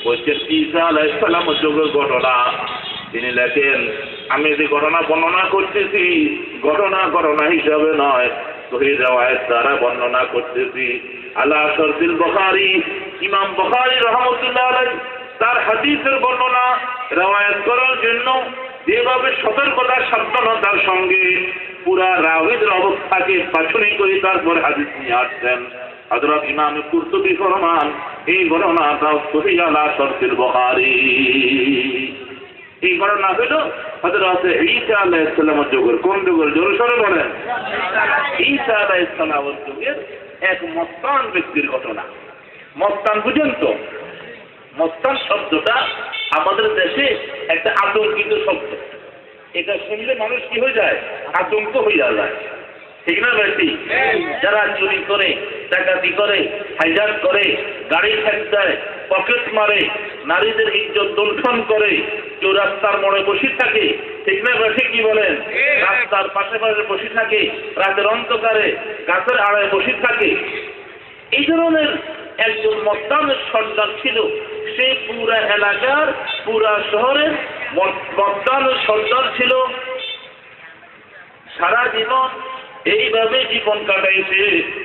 বলছেন ঈসা আলাইহিস সালামের যুগের ঘটনা। তিনি লেখেন, আমি যে ঘটনা বর্ণনা করতেছি, ঘটনা হিসাবে নয়, সহিহ রিওয়ায়াত দ্বারা বর্ণনা করতেছি। আলা শরতুল বুখারী, ইমাম বুখারী রাহমাতুল্লাহ আলাইহি তার হাদিসের বর্ণনা রিওয়ায়াত করার জন্য যেভাবে সতর্কতা সাবধানতার সঙ্গে পুরা রাওয়ীদের অবস্থাকে বাছনি করে তারপর হাদিস নিয়ে আসছেন। হযরত ইমাম কুরতুবী ফরমান, এই ঘটনাটা সহিহ আলা শরতুল বুখারী। এই ঘটনা হইল হযরত ঈসা আলাইহিস সালামের যুগের। কোন যুগের? জোরে সোরে বলেন। ঈসা আলাইহিস সালামের যুগের এক মস্তান ব্যক্তির ঘটনা। মস্তান বুঝেন তো? মস্তান শব্দটা আমাদের দেশে একটা আতঙ্কিত শব্দ। এটা শুনলে মানুষ কি হয়ে যায়? আতঙ্ক হইয়া যায়, ঠিক না বেশি? যারা চুরি করে, ডাকাতি করে, হাইজাক করে, গাড়ি ঠেক দেয়, পকেট মারে, নারীদের ইজ্জত লুণ্ঠন করে, কেউ রাস্তার মোড়ে বসে থাকে, ঠিক না বেশি কি বলেন? রাস্তার পাশে পাশে বসে থাকে, রাতের অন্ধকারে গাছের আড়ায় বসে থাকে। এই ধরনের একজন মস্তানের সর্দার ছিল। সে পুরা এলাকার পুরা শহরের মস্তানের সর্দার ছিল। সারা জীবন এইভাবে জীবন কাটাইছে,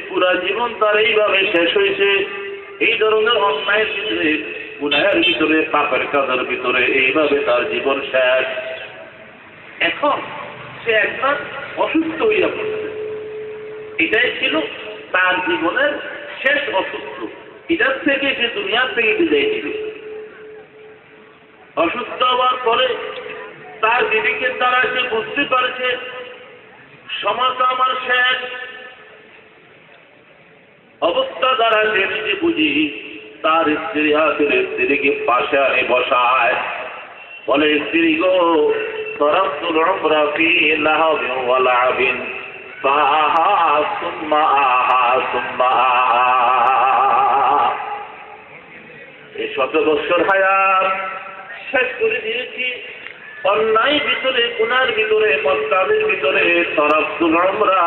পুরা জীবন তার এইভাবে শেষ হয়েছে। এই ধরনের অন্যায়ের ভিতরে, গুনাহের ভিতরে, পাপের কাজের ভিতরে এইভাবে তার জীবন শেষ। এখন সে একবার অসুস্থ হইয়া পড়ছে। এটাই ছিল তার জীবনের শেষ অসুস্থ। এটার থেকে সে দুনিয়ার থেকে বিদায় ছিল। অসুস্থ হওয়ার পরে তার বিবেকের দ্বারা সে বুঝতে পারছে সমাজ আমার শেষ। অবস্থা দ্বারা সে নিজে বুঝি তার স্ত্রী হাতের স্ত্রীকে পাশে আনে বসায়, বলে স্ত্রী গো তরাফতুল উমরা ফি লাহাবিন ওয়া লা'বিন ফাহা সুম্মা আহা সুম্মা আহা। এই ১৭ বছর হায়াত শেষ করে দিয়েছি অন্যায় ভিতরে, গুনার ভিতরে, মক্কাদের ভিতরে। তরাফতুল উমরা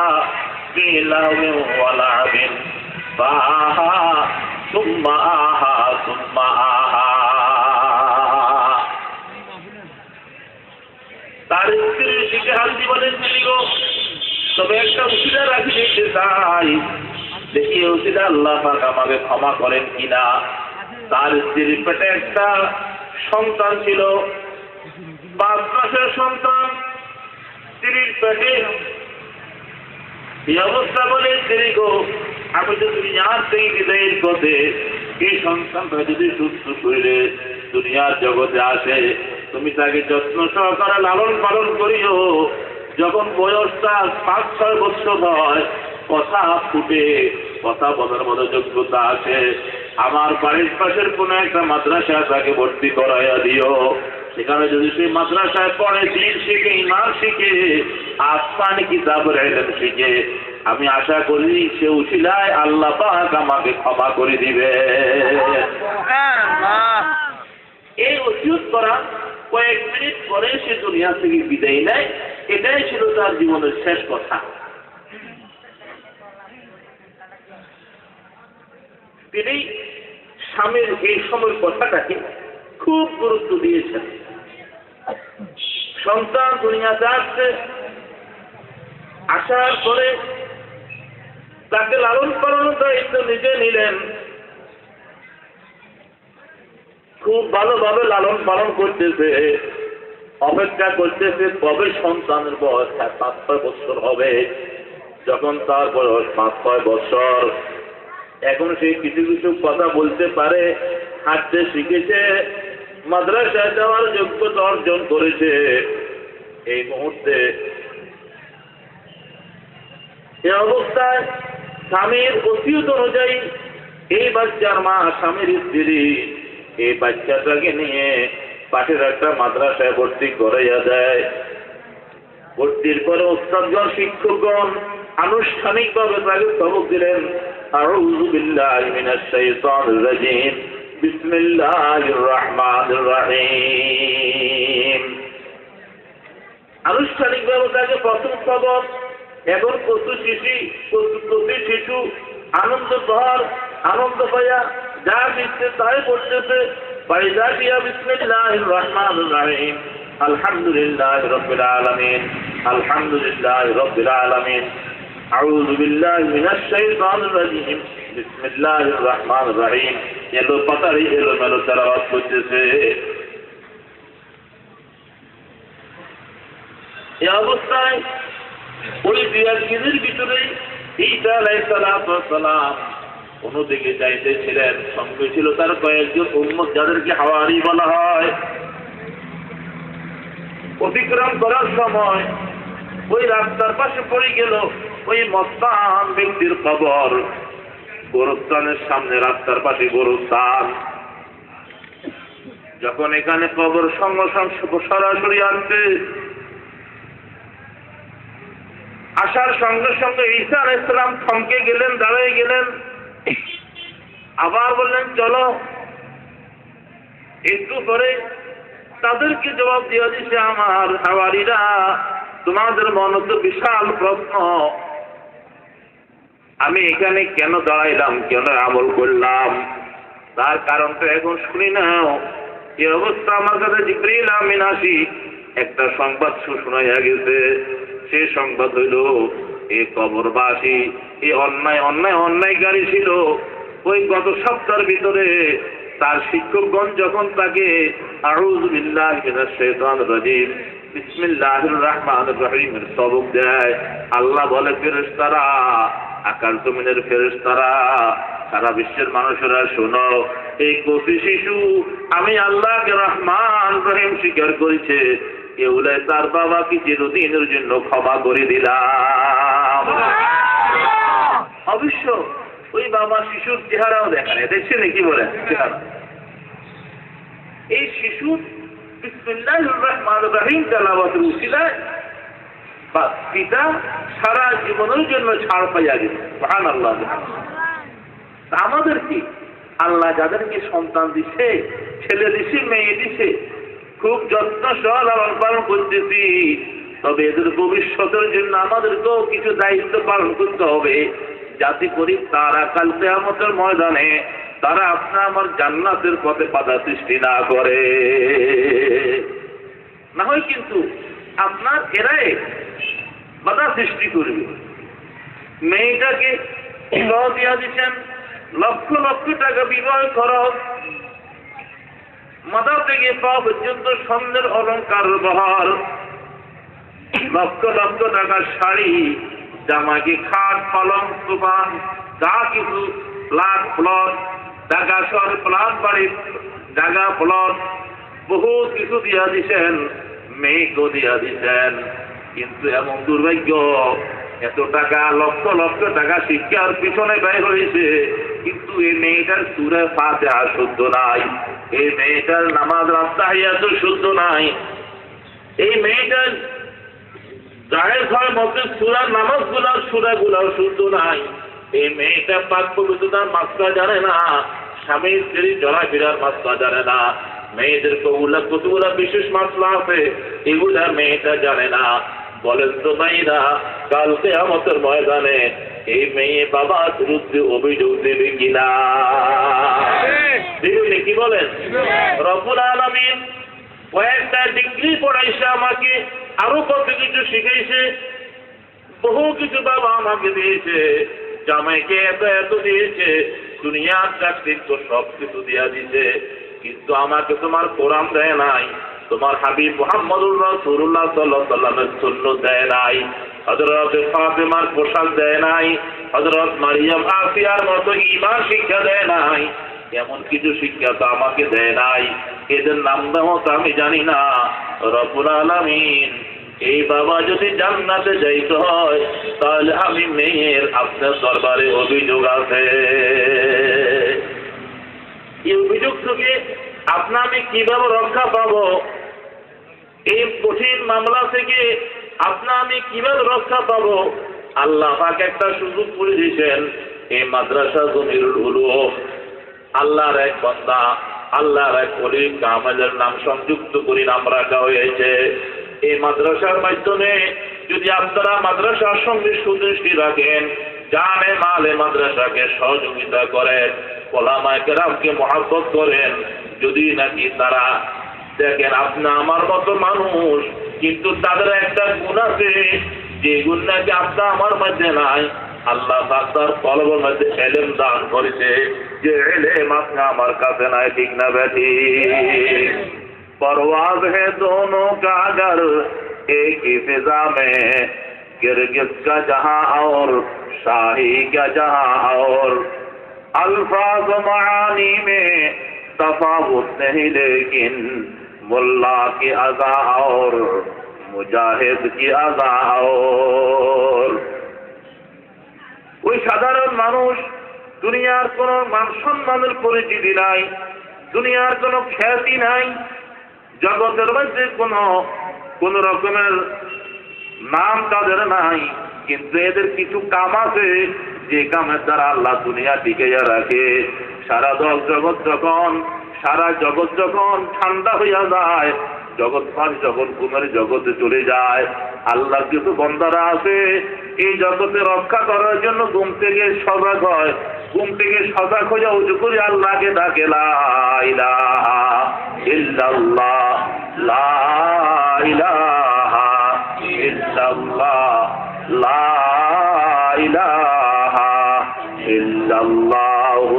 ফি লাহাবিন ওয়া লা'বিন ফাহা সুম্মা আহা সুম্মা আহা। তার স্ত্রীর দিকে হাত দিয়ে বলেন গো, তবে একটা উসিলা রাখি দিতে চাই, দেখি উসিলা আল্লাহ পাক আমাকে ক্ষমা করেন কিনা। তার স্ত্রীর পেটে একটা সন্তান ছিল, 5 মাসের সন্তান স্ত্রীর পেটে। এই অবস্থা বলে স্ত্রী গো, আমি তো দুনিয়ার থেকে বিদায়ের পথে, এই সন্তানটা যদি সুস্থ শরীরে দুনিয়ার জগতে আসে, তুমি তাকে যত্ন সহকারে লালন পালন করিও। যখন বয়সটা 5-6 বছর হয়, কথা ফুটে, কথা বলার মতো যোগ্যতা আসে, আমার বাড়ির পাশের কোন একটা মাদ্রাসায় তাকে ভর্তি করাইয়া দিও। সেখানে যদি সেই মাদ্রাসায় পড়ে, দিন শিখে, ইমান শিখে, আসমানি কিতাবের ইলম শিখে, আমি আশা করি সে উসিলায় আল্লাহ পাক আমাকে ক্ষমা করে দিবে। এই ওসিয়ত করা কয়েক মিনিট পরে সে দুনিয়া থেকে বিদায় নেয়। এটাই ছিল তার জীবনের শেষ কথা। তিনি স্বামীর এই সময়ের কথাটাকে খুব গুরুত্ব দিয়েছেন। সন্তান দুনিয়াতে আসছে, আসার পরে তাকে লালন পালনের দায়িত্ব নিজে নিলেন। খুব ভালোভাবে লালন পালন করতেছে, অপেক্ষা করতেছে কবে সন্তানের বয়স 5-6 বছর হবে। যখন তার বয়স 5-6 বছর, এখন সে কিছু কিছু কথা বলতে পারে, হাঁটতে শিখেছে, মাদ্রাসায় যাওয়ার যোগ্যতা অর্জন করেছে। এই মুহূর্তে এই অবস্থায় স্বামীর ওসিয়ত অনুযায়ী এই বাচ্চার মা, স্বামীর স্ত্রী এই বাচ্চাটাকে নিয়ে পাশের একটা মাদ্রাসায় ভর্তি করাইয়া দেয়। ভর্তির পরে উস্তাদগণ, শিক্ষকগণ আনুষ্ঠানিকভাবে তাকে সবক দিলেন। আউযু বিল্লাহি মিনাশ শাইতানির রাজীম, বিসমিল্লাহির রহমানির রহিম। আনুষ্ঠানিকভাবে তাকে প্রথম সবক। এখন প্রতি শিশু আনন্দ পাইয়া যা দিচ্ছে তাই পড়তেছে। ফাইযা বিয়া বিসমিল্লাহির রহমানির রহিম, আলহামদুলিল্লাহি রাব্বিল আলামিন, আলহামদুলিল্লাহি রাব্বিল আলামিন, আউযু বিল্লাহি মিনাশ শাইতানির রাজীম, বিসমিল্লাহির রহমানির রহিম। এলো পাতারি এলোমেলো তেলাওয়াত করতেছে। এই অবস্থায় ওই 2 দিনের ভিতরে ঈসা আলাইহিস সালাম অন্যদিকে যাইতেছিলেন। সঙ্গে ছিল তার কয়েকজন উম্মত, যাদেরকে হাওয়ারি বলা হয়। অতিক্রম করার সময় ওই রাস্তার পাশে পড়ে গেল ওই মস্তান ব্যক্তির কবর। গোরস্থানের সামনে রাস্তার পাশে গোরস্থান। যখন এখানে কবর সঙ্গে সরাসরি আসছে, আসার সঙ্গে সঙ্গে ঈসা আলাইহিস সালাম থমকে গেলেন, দাঁড়িয়ে গেলেন। আবার বললেন চলো। একটু পরে তাদেরকে জবাব দিয়ে দিছে আমার হাওয়ারিরা, তোমাদের মনে তো বিশাল প্রশ্ন, আমি এখানে কেন দাঁড়াইলাম, কেন আমল করলাম, তার কারণটা এখন শুনি নাও। এই অবস্থা আমার কাছে জিবরিল আমিন আসি একটা সংবাদ শোনাইয়া গেছে। সেই সংবাদ হইল এই কবরবাসী এই অন্যায়কারী ছিল। ওই গত সপ্তাহের ভিতরে তার শিক্ষকগণ যখন তাকে আউযু বিল্লাহি মিনাশ শাইতানির রাজিম বিসমিল্লাহির রহমানির রহিমের সবক দেয়, আল্লাহ বলে ফেরেশতারা, আকাশ জমিনের ফেরেশতারা, সারা বিশ্বের মানুষেরা শোনো, এই কচি শিশু আমি আল্লাহকে রহমান রহিম স্বীকার করেছে, এগুলো তার বাবাকে চিরদিনের জন্য ক্ষমা করে দিলাম। অবশ্য ওই বাবা শিশুর চেহারাও দেখা নেই, দেখছেন কি বলেন চেহারা? এই শিশু বিসমিল্লাহির রহমানির রহিম তেলাওয়াতের উসিলায় পিতা সারা জীবনের জন্য ছাড় পাইয়া গেছে। সুবহানাল্লাহ। আমাদের কি আল্লাহ যাদেরকে সন্তান দিছে, ছেলে দিছে, মেয়ে দিছে, খুব যত্ন সহ লালন পালন করতেছি, তবে এদের ভবিষ্যতের জন্য আমাদেরকেও কিছু দায়িত্ব পালন করতে হবে, যাতে করি তারা কাল কিয়ামতের ময়দানে তারা আপনার আমার জান্নাতের পথে বাধা সৃষ্টি না করে। না হয় কিন্তু আপনার এরাই বাধা সৃষ্টি করবে। মেয়েটাকে বিবাহ দিয়া দিচ্ছেন, লক্ষ লক্ষ টাকা বিবাহ খরচ, মাথা থেকে পা পর্যন্ত স্বর্ণের অলঙ্কার বহার, লক্ষ লক্ষ টাকার শাড়ি, জামাকে খাট পালং দোকান, যা কিছু ফ্ল্যাট প্লট, ঢাকা শহর প্লাট বাড়ির জায়গা প্লট, বহু কিছু দিয়া দিচ্ছেন, মেয়েকেও দিয়া দিচ্ছেন। কিন্তু এমন দুর্ভাগ্য, এত টাকা লক্ষ লক্ষ টাকা শিক্ষার পিছনে ব্যয় হয়েছে, কিন্তু এই মেয়েটার সূরা ফাতিহা শুদ্ধ নাই, এই মেয়েটার নামাজ তাহিয়াত শুদ্ধ নাই, এই মেয়েটার জায়েজ হয় মসজিদ সূরার নামাজগুলার সূরাগুলাও শুদ্ধ নাই, এই মেয়েটা পাক পবিত্রতার মাসলা জানে না, স্বামী স্ত্রী চলাফেরার মাসলা জানে না, মেয়েদের কতগুলা বিশেষ মাসলা আছে এগুলা মেয়েটা জানে না। বলেন তো ভাইরা, কাল কিয়ামতের ময়দানে এই মেয়ে বাবার বিরুদ্ধে অভিযোগ দেবে কিনা? দেবে কি বলেন? রব্বুল আলামিন কয়েকটা ডিগ্রি পড়াইছে আমাকে, আরো কত কিছু শিখাইছে, বহু কিছু বাবা আমাকে দিয়েছে, জামাইকে এত এত দিয়েছে, দুনিয়ার চাকরিত্ব সব কিছু দিয়া দিয়েছে, কিন্তু আমাকে তোমার কোরআন দেয় নাই, তোমার হাবিব মুহাম্মদুর রাসূলুল্লাহ সাল্লাল্লাহু আলাইহি ওয়াসাল্লামের সুন্নাত দেয় নাই, হযরত ফাতেমার পোশাক দেয় নাই, হযরত মারিয়াম আসিয়ার মতো ঈমান শিক্ষা দেয় নাই, এমন কিছু শিক্ষা তো আমাকে দেয় নাই, এদের নাম দাও তো আমি জানি না। রব্বুল আলামিন, এই বাবা যদি জান্নাতে যাইতে হয় তাহলে আমি মেয়ের আপনার দরবারে অভিযোগ আছে, এই অভিযোগ থেকে আপনা আমি কিভাবে রক্ষা পাবো, এই কঠিন মামলা থেকে আপনা আমি কিভাবে রক্ষা পাবো? আল্লাহ পাক একটা সুযোগ করে দিয়েছেন, এই মাদ্রাসা জমিরুল উলুম আল্লাহর এক বান্দা, আল্লাহর এক ওলি কামেলের নাম সংযুক্ত করে নাম রাখা হয়েছে। এই মাদ্রাসার মাধ্যমে যদি আপনারা মাদ্রাসার সঙ্গে সুদৃষ্টি রাখেন, জানে মালে মাদ্রাসাকে সহযোগিতা করেন, ওলামায়ে কেরামকে মহব্বত করেন, যদি নাকি তারা দেখেন আপনি আমার মতো মানুষ, কিন্তু তাদের একটা গুণ আছে, যে গুণ নাকি আপনার আমার মধ্যে নাই, আল্লাহ তার কলবের মধ্যে ইলম দান করেছে, যে ইলম আপনি আমার কাছে নাই, ঠিক না বেঠি? परवाज है दोनों का अगर एक ही फिजा में, गिरगिज का जहां और शाही का जहां और, अल्फाज मानी में तफावुत नहीं, लेकिन मुल्ला की अज़ा और मुजाहिद की अज़ा और। ওই সাধারণ মানুষ, দুনিয়ার কোন মান সম্মানের পরিচিতি নাই, দুনিয়ার কোন খ্যাতি নাই, জগতের মধ্যে কোন রকমের নাম তাদের নাই, কিন্তু এদের কিছু কাম আছে, যে কামের দ্বারা আল্লাহ দুনিয়া টিকে রাখে। সারা জগৎ যখন সারা জগৎ যখন ঠান্ডা হইয়া যায়, জগৎবাস যখন ঘুমের জগতে চলে যায়, আল্লাহ কিছু বন্দারা আছে এই জগতে রক্ষা করার জন্য ঘুম থেকে সজাগ হয়, ঘুম থেকে সজাগ হয়ে উঁচু করে আল্লাহকে ডাকে লা ইলাহা ইল্লাল্লাহ, লা ইলাহা ইল্লাল্লাহ, লা ইলাহা ইল্লাল্লাহু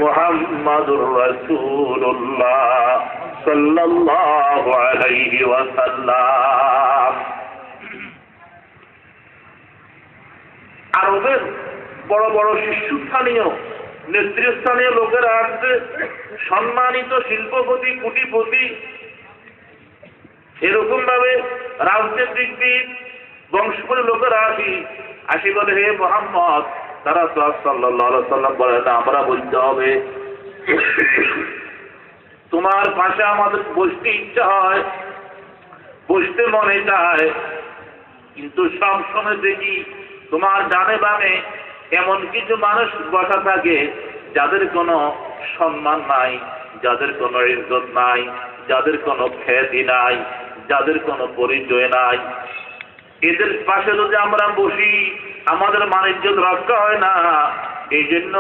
মুহাম্মাদুর রাসূলুল্লাহ সাল্লাল্লাহু আলাইহি ওয়াসাল্লাম। আরবের বড় বড় শীর্ষস্থানীয় নেতৃস্থানীয় লোকেরা আসছে, সম্মানিত শিল্পপতি, কুটিপতি, এরকম ভাবে রাজনীতিবিদ বংশপরি লোকেরা আসি বলে, হে মুহাম্মদ, তারা সাল্লাল্লাহু আলাইহি সাল্লাম বলেন আমরা বলতে হবে, তোমার পাশে আমাদের বসতে ইচ্ছা হয়, বসতে মনে চায়, কিন্তু সব সময় দেখি তোমার ডানে বামে এমন কিছু মানুষ বসা থাকে যাদের কোনো সম্মান নাই, যাদের কোনো ইজ্জত নাই, যাদের কোনো খ্যাতি নাই, যাদের কোনো পরিচয় নাই। এদের পাশে যদি আমরা বসি আমাদের মান ইজ্জত রক্ষা হয় না। এই জন্য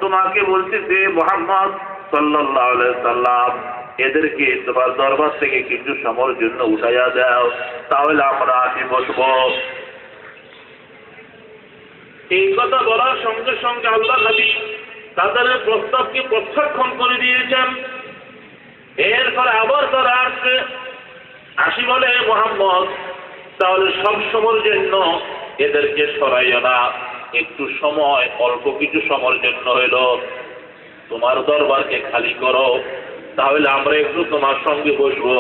তোমাকে বলতেছে মুহাম্মদ সাল্লাল্লাহু আলাইহি সাল্লাম, এদেরকে তোমার দরবার থেকে কিছু সময়ের জন্য উঠাইয়া দাও, তাহলে আমরা আসি বসবো। এই কথা বলার সঙ্গে সঙ্গে আল্লাহ নবী তাদের প্রস্তাবকে প্রত্যাখ্যান করে দিয়েছেন। এরপরে আবার তারা আসি বলে, মুহাম্মদ, তাহলে সব সময়ের জন্য এদেরকে সরাইও না, একটু সময়, অল্প কিছু সময়ের জন্য হইল তোমার দরবারকে খালি করো, তাহলে আমরা একটু তোমার সঙ্গে বসবো।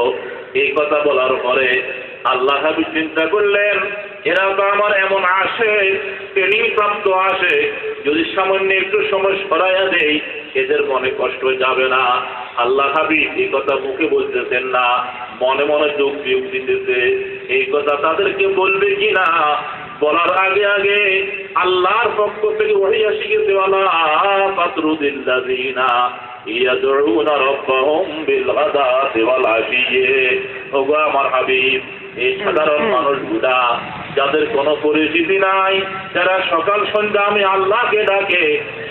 এই কথা বলার পরে আল্লাহ হাবিব চিন্তা করলেন, এরা তো আমার এমন আসে, ট্রেনিং প্রাপ্ত আসে, যদি সামান্য একটু সময় সরাইয়া দেই এদের মনে কষ্ট যাবে না। আল্লাহ হাবিব এই কথা মুখে বলতেছেন না, মনে মনে যোগ দিতেছে। এই কথা তাদেরকে বলবে কিনা বলার আগে আগে আল্লাহর পক্ষ থেকে ওহী আসি গেছে, ওয়ালা ফাতরুদিল্লাযিনা ইয়াদউনা রাব্বাহুম বিল গাদাতি ওয়াল আশিয়্যি। ওগো আমার হাবিব, এই সাধারণ মানুষগুলা যাদের কোনো পরিচিতি নাই, যারা সকাল সন্ধ্যা আমি আল্লাহকে ডাকে,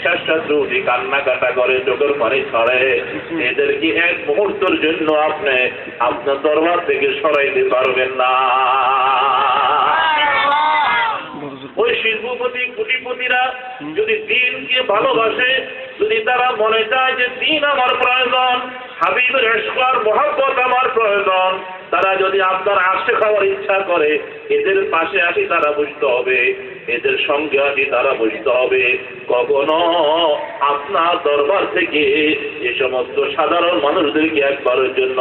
শেষাত্রুটি কান্নাকাটা করে, চোখের পানি ছড়ে, এদেরকে এক মুহূর্তের জন্য আপনি আপনার দরবার থেকে সরাইতে পারবেন না। ওই শিল্পপতি কুটিপতিরা যদি দিনকে ভালোবাসে, যদি তারা মনে চায় যে দিন আমার প্রয়োজন, হাবিবের ইশক আর মহব্বত আমার প্রয়োজন, তারা যদি আপনার আশে খাওয়ার ইচ্ছা করে, এদের পাশে আসি তারা বুঝতে হবে, এদের সঙ্গে আসি তারা বুঝতে হবে। কখনো আপনার দরবার থেকে এ সমস্ত সাধারণ মানুষদেরকে একবারের জন্য,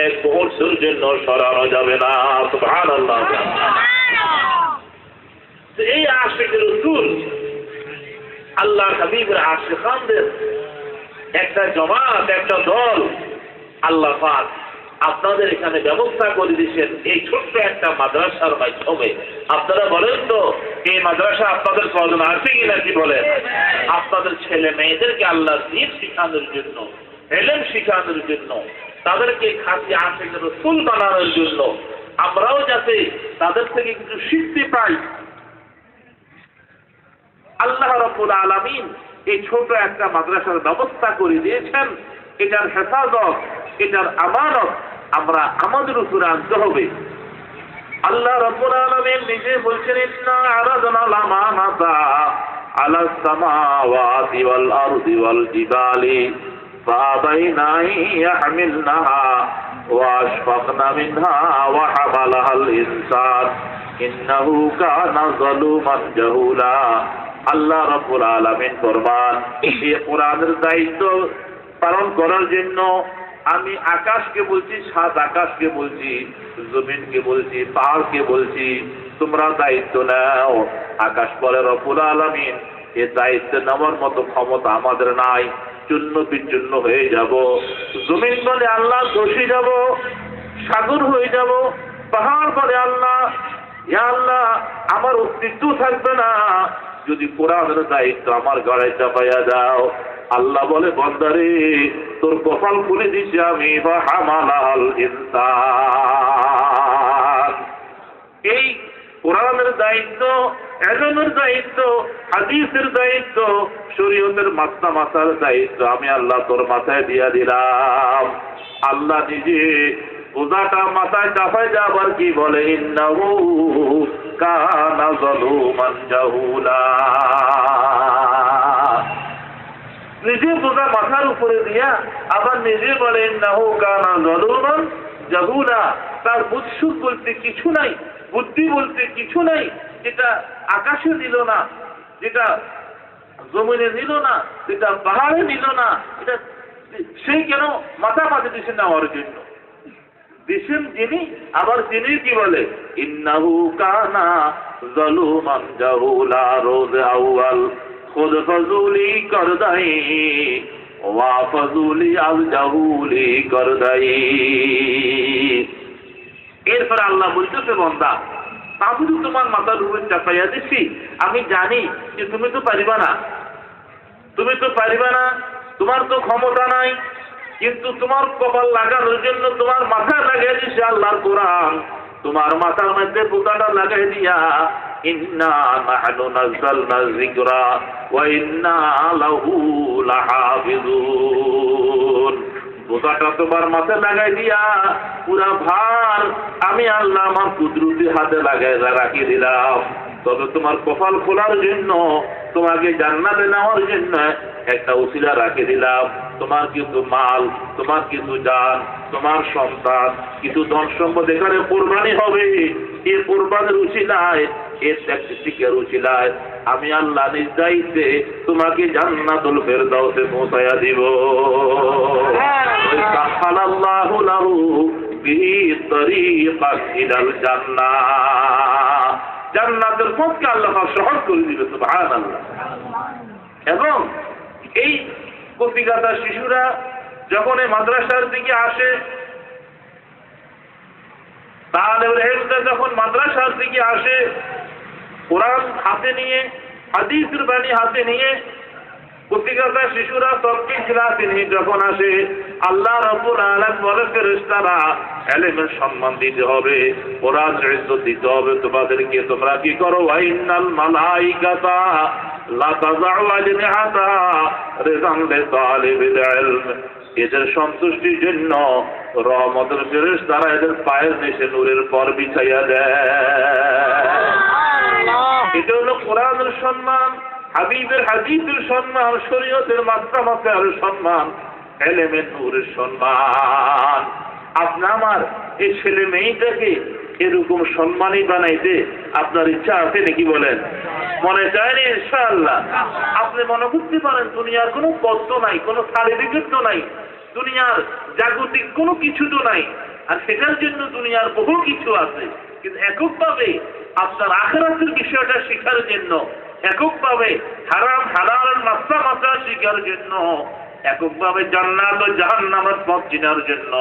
এক মুহূর্তের জন্য সরানো যাবে না। সুবহানাল্লাহ। এই আশিকের রাসূল, আল্লাহ হাবিবের আশিকানদের একটা জমাত, একটা দল আল্লাহ পাক আপনাদের এখানে ব্যবস্থা করে দিয়েছেন এই ছোট্ট একটা মাদ্রাসার মাধ্যমে। আপনারা বলেন তো এই মাদ্রাসা আপনাদের প্রয়োজন আছে কিনা? কি বলেন? আপনাদের ছেলে মেয়েদেরকে আল্লাহ দ্বীন শিখানোর জন্য, ইলম শিখানোর জন্য, তাদেরকে খাঁটি আশিকের রাসূল বানানোর জন্য, আমরাও যাতে তাদের থেকে কিছু শিখতে পাই। আল্লাহ রাব্বুল আলামিন এই ছোট একটা মাদ্রাসার ব্যবস্থা করে দিয়েছেন। এটার হেফাজত, এটার আমানত আমরা আমাদের উপরে আনতে হবে। আল্লাহ রাব্বুল আলামিন নিজে বলছেন, ইন্না আরাদনা লামানাতা আলাস সামাওয়াতি ওয়াল আরদি ওয়াল জিবালি ফাআবাইনা ইয়াহমিলনাহা ওয়া আশফাকনা মিনহা ওয়া হামালাহাল ইনসান ইন্নাহু কানা যালুমান জাহুলা। আল্লাহ রাব্বুল আলামিন ফরমান, এই কোরআনের দায়িত্ব পালন করার জন্য আমি আকাশকে বলছি, সাত আকাশকে বলছি, জমিনকে বলছি, পাহাড়কে বলছি, তোমরা দায়িত্ব নাও। আকাশ বলে, রব্বুল আলামিন এই দায়িত্ব নেওয়ার মতো ক্ষমতা আমাদের নাই, চূর্ণ বিচূর্ণ হয়ে যাব। জমিন বলে, আল্লাহ ধসে যাব, সাগর হয়ে যাব। পাহাড় বলে, আল্লাহ, ইয়া আল্লাহ আমার অস্তিত্ব থাকবে না। যদি কোরআনের দায়িত্ব আমার গাড়ায় চাপাইয়া দাও, আল্লাহ বলে বান্দারে তোর কপাল খুলে দিছি আমি, ফাহামালাল ইনসান। এই কোরআনের দায়িত্ব, এলমের দায়িত্ব, হাদিসের দায়িত্ব, শরীয়তের মাথার দায়িত্ব আমি আল্লাহ তোর মাথায় দিয়া দিলাম। আল্লাহ নিজে বোঝাটা মাথায় চাপায় যাবার কি বলে, ইন্নাহু কানা যালুমান জাহুলা। নিজে বোঝা মাথার উপরে দিয়া আবার নিজে বলে ইন্নাহু কানা যালুমান জাহুলা। তার বুদ্ধি বলতে কিছু নাই, বুদ্ধি বলতে কিছু নাই, যেটা আকাশে নিল না, যেটা জমিনে নিল না, যেটা পাহাড়ে নিল না, এটা সেই কেন মাথা পাতে দিচ্ছেন নেওয়ার জন্য দিচ্ছেন যিনি, আবার তিনি কি বলে ইন্নাহু কানা যালুমান জাহুলা। রোজ আউয়াল খুদ ফজুলি করদাই ওয়া ফজুলি আল জাহুলি করদাই। এরপরে আল্লাহ বলতেছে বান্দা আমি তো তোমার মাথার উপরে চাপাইয়া দিচ্ছি, আমি জানি যে তুমি তো পারিবা না, তুমি তো পারিবা না, তোমার তো ক্ষমতা নাই, কিন্তু তোমার কপাল লাগানোর জন্য তোমার মাথা লাগাই দিছে আল্লাহর কোরআন। তোমার মাথার মধ্যে পোতাটা লাগাই দিয়া ইন্না নাহনু নাযালনা যিকরা ওয়া ইন্না লাহু লাহাফিজুন। পোতাটা তোমার মাথায় লাগাই দিয়া পুরা ভার আমি আল্লাহ আমার কুদরতি হাতে লাগাই রাখি দিলাম। তবে তোমার কপাল খোলার জন্য, তোমাকে জান্নাতে নেওয়ার জন্য একটা উসিলা রাখে দিলাম। তোমার কিছু মাল, তোমার কিছু জান, তোমার সন্তান, কিছু ধন সম্পদ এখানে কোরবানি হবে। এই কোরবানের উসিলায়, এর ট্যাকটিকের উসিলায় আমি আল্লাহ নিজ দায়িত্বে তোমাকে জান্নাতুল ফেরদাউসে পৌঁছায়া দিব। সাহালাল্লাহু লাহু বিহি তরিকান ইলাল জান্নাহ। জান্নাতের পথকে আল্লাহ সহজ করে দিবে, সুবহানাল্লাহ। এবং এই কপিগাতা শিশুরা যখন এই মাদ্রাসার দিকে আসে, তাহলে যখন মাদ্রাসার দিকে আসে, কোরআন হাতে নিয়ে, হাদিসের বাণী হাতে নিয়ে, কপিগাতা শিশুরা তরকিব ক্লাসে নিয়ে যখন আসে, আল্লাহ রাব্বুল আলামিন বলে ফেরেশতারা ইলমের সম্মান দিতে হবে, কোরআনের ইজ্জত দিতে হবে তোমাদেরকে। তোমরা কি করো, ওয়া ইন্নাল মালাইকাতা লা তাযাউ আজনিহাতা রিযান লিতালিবিল ইলম। এদের সন্তুষ্টির জন্য রহমতের ফেরেশতারা এদের পায়ের নিচে নূরের পর বিছাইয়া দেয়। এটা হলো কোরআনের সম্মান, হাবিবের হাদিসের সম্মান, শরীয়তের মাত্রার সম্মান, ইলমের নূরের সম্মান। আপনি আমার এই ছেলে মেয়েটাকে এরকম সম্মানী বানাইতে আপনার ইচ্ছা আছে নাকি বলেন? মনে চায়নি? ইনশাআল্লাহ আপনি মনে করতে পারেন দুনিয়ার কোনো কষ্ট নাই, কোনো সার্টিফিকেট তো নাই, দুনিয়ার জাগতিক কোনো কিছু তো নাই, আর সেটার জন্য দুনিয়ার বহু কিছু আছে, কিন্তু এককভাবে আপনার আখিরাতের বিষয়টা শেখার জন্য, এককভাবে হারাম হালাল মাত্রা শেখার জন্য, এককভাবে জান্নাত ও জাহান্নামের পথ চেনার জন্য,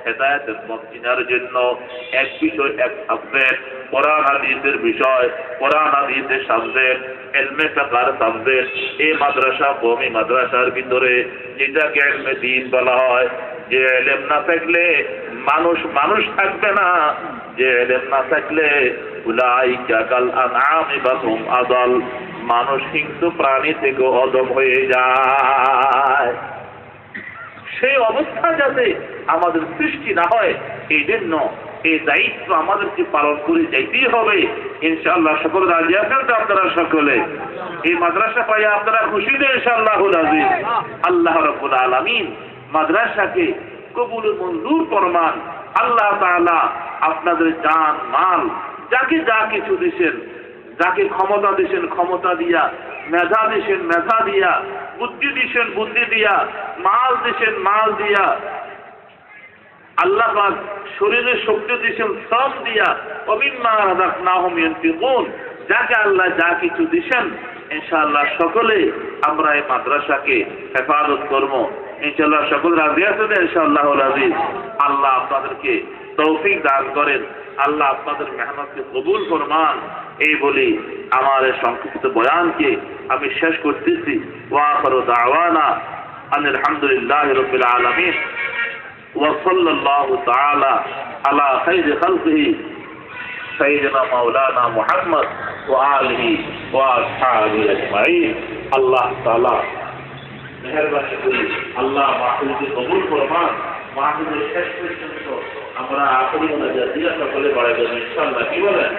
হেদায়েতের পথ চেনার জন্য এক বিষয়, এক সাবজেক্ট, কোরআন হাদিসের বিষয়, কোরআন হাদিসের সাবজেক্ট, ইলমে ফিকহের সাবজেক্ট। এই মাদ্রাসা কওমি মাদ্রাসার ভিতরে যেটাকে ইলমে দ্বীন বলা হয়, যে ইলম না থাকলে মানুষ থাকবে না, যে ইলম না থাকলে উলাইকা কাল আনআমি বাল হুম আদাল, মানুষ হিংস্র প্রাণী থেকে অদম হয়ে যায়। সেই অবস্থা যাতে আমাদের সৃষ্টি না হয়, এই জন্য এই দায়িত্ব আমাদেরকে পালন করে যাইতেই হবে। ইনশাআল্লাহ সকল রাজি আছেন তো আপনারা? সকলে এই মাদ্রাসা পাই আপনারা খুশি তো ইনশাআল্লাহুল আযীম। আল্লাহ রাব্বুল আলামিন মাদ্রাসাকে কবুল মঞ্জুর ফরমান। আল্লাহ তাআলা আপনাদের জান মাল, যাকে যা কিছু দিয়েছেন, যাকে ক্ষমতা দিয়েছেন ক্ষমতা দিয়া, মেধা দিয়েছেন মেধা দিয়া, বুদ্ধি দিয়েছেন বুদ্ধি দিয়া, মাল দিয়েছেন মাল দিয়া, আল্লাহ পাক শরীরে শক্তি দিয়েছেন শ্রম দিয়া, ওমিম্মা রাযাকনাহুম ইউনফিকুন, যাকে আল্লাহ যা কিছু দিয়েছেন ইনশাআল্লাহ সকলে আমরা এই মাদ্রাসাকে হেফাজত করব। ইনশাআল্লাহ সকল রাজি আছেন ইনশাআল্লাহুল আযীজ। আল্লাহ আপনাদেরকে তৌফিক দান করেন। আল্লাহ আপনাদের মেহনতকে কবুল ফরমান। এই বলি আমার এই সংক্ষিপ্ত বয়ানকে আমি শেষ করতেছি। ওয়া আখিরু দাওয়ানা আনিল হামদুলিল্লাহি রাব্বিল আলামিন ওয়া সাল্লাল্লাহু তাআলা আলা খাইরি খালকিহি সাইয়্যিদিনা মাওলানা মুহাম্মদ ওয়া আলিহি ওয়া আসহাবিহি আজমাইন। আল্লাহ তাআলা মেহেরবানি করে আল্লাহ মাহফিলকে কবুল ফরমান। মাহফিলের শেষ পর্যন্ত আমরা আখেরি মুনাজাত দিয়ে সকলে বাড়াই দেব ইনশাআল্লাহ। কি বলেন?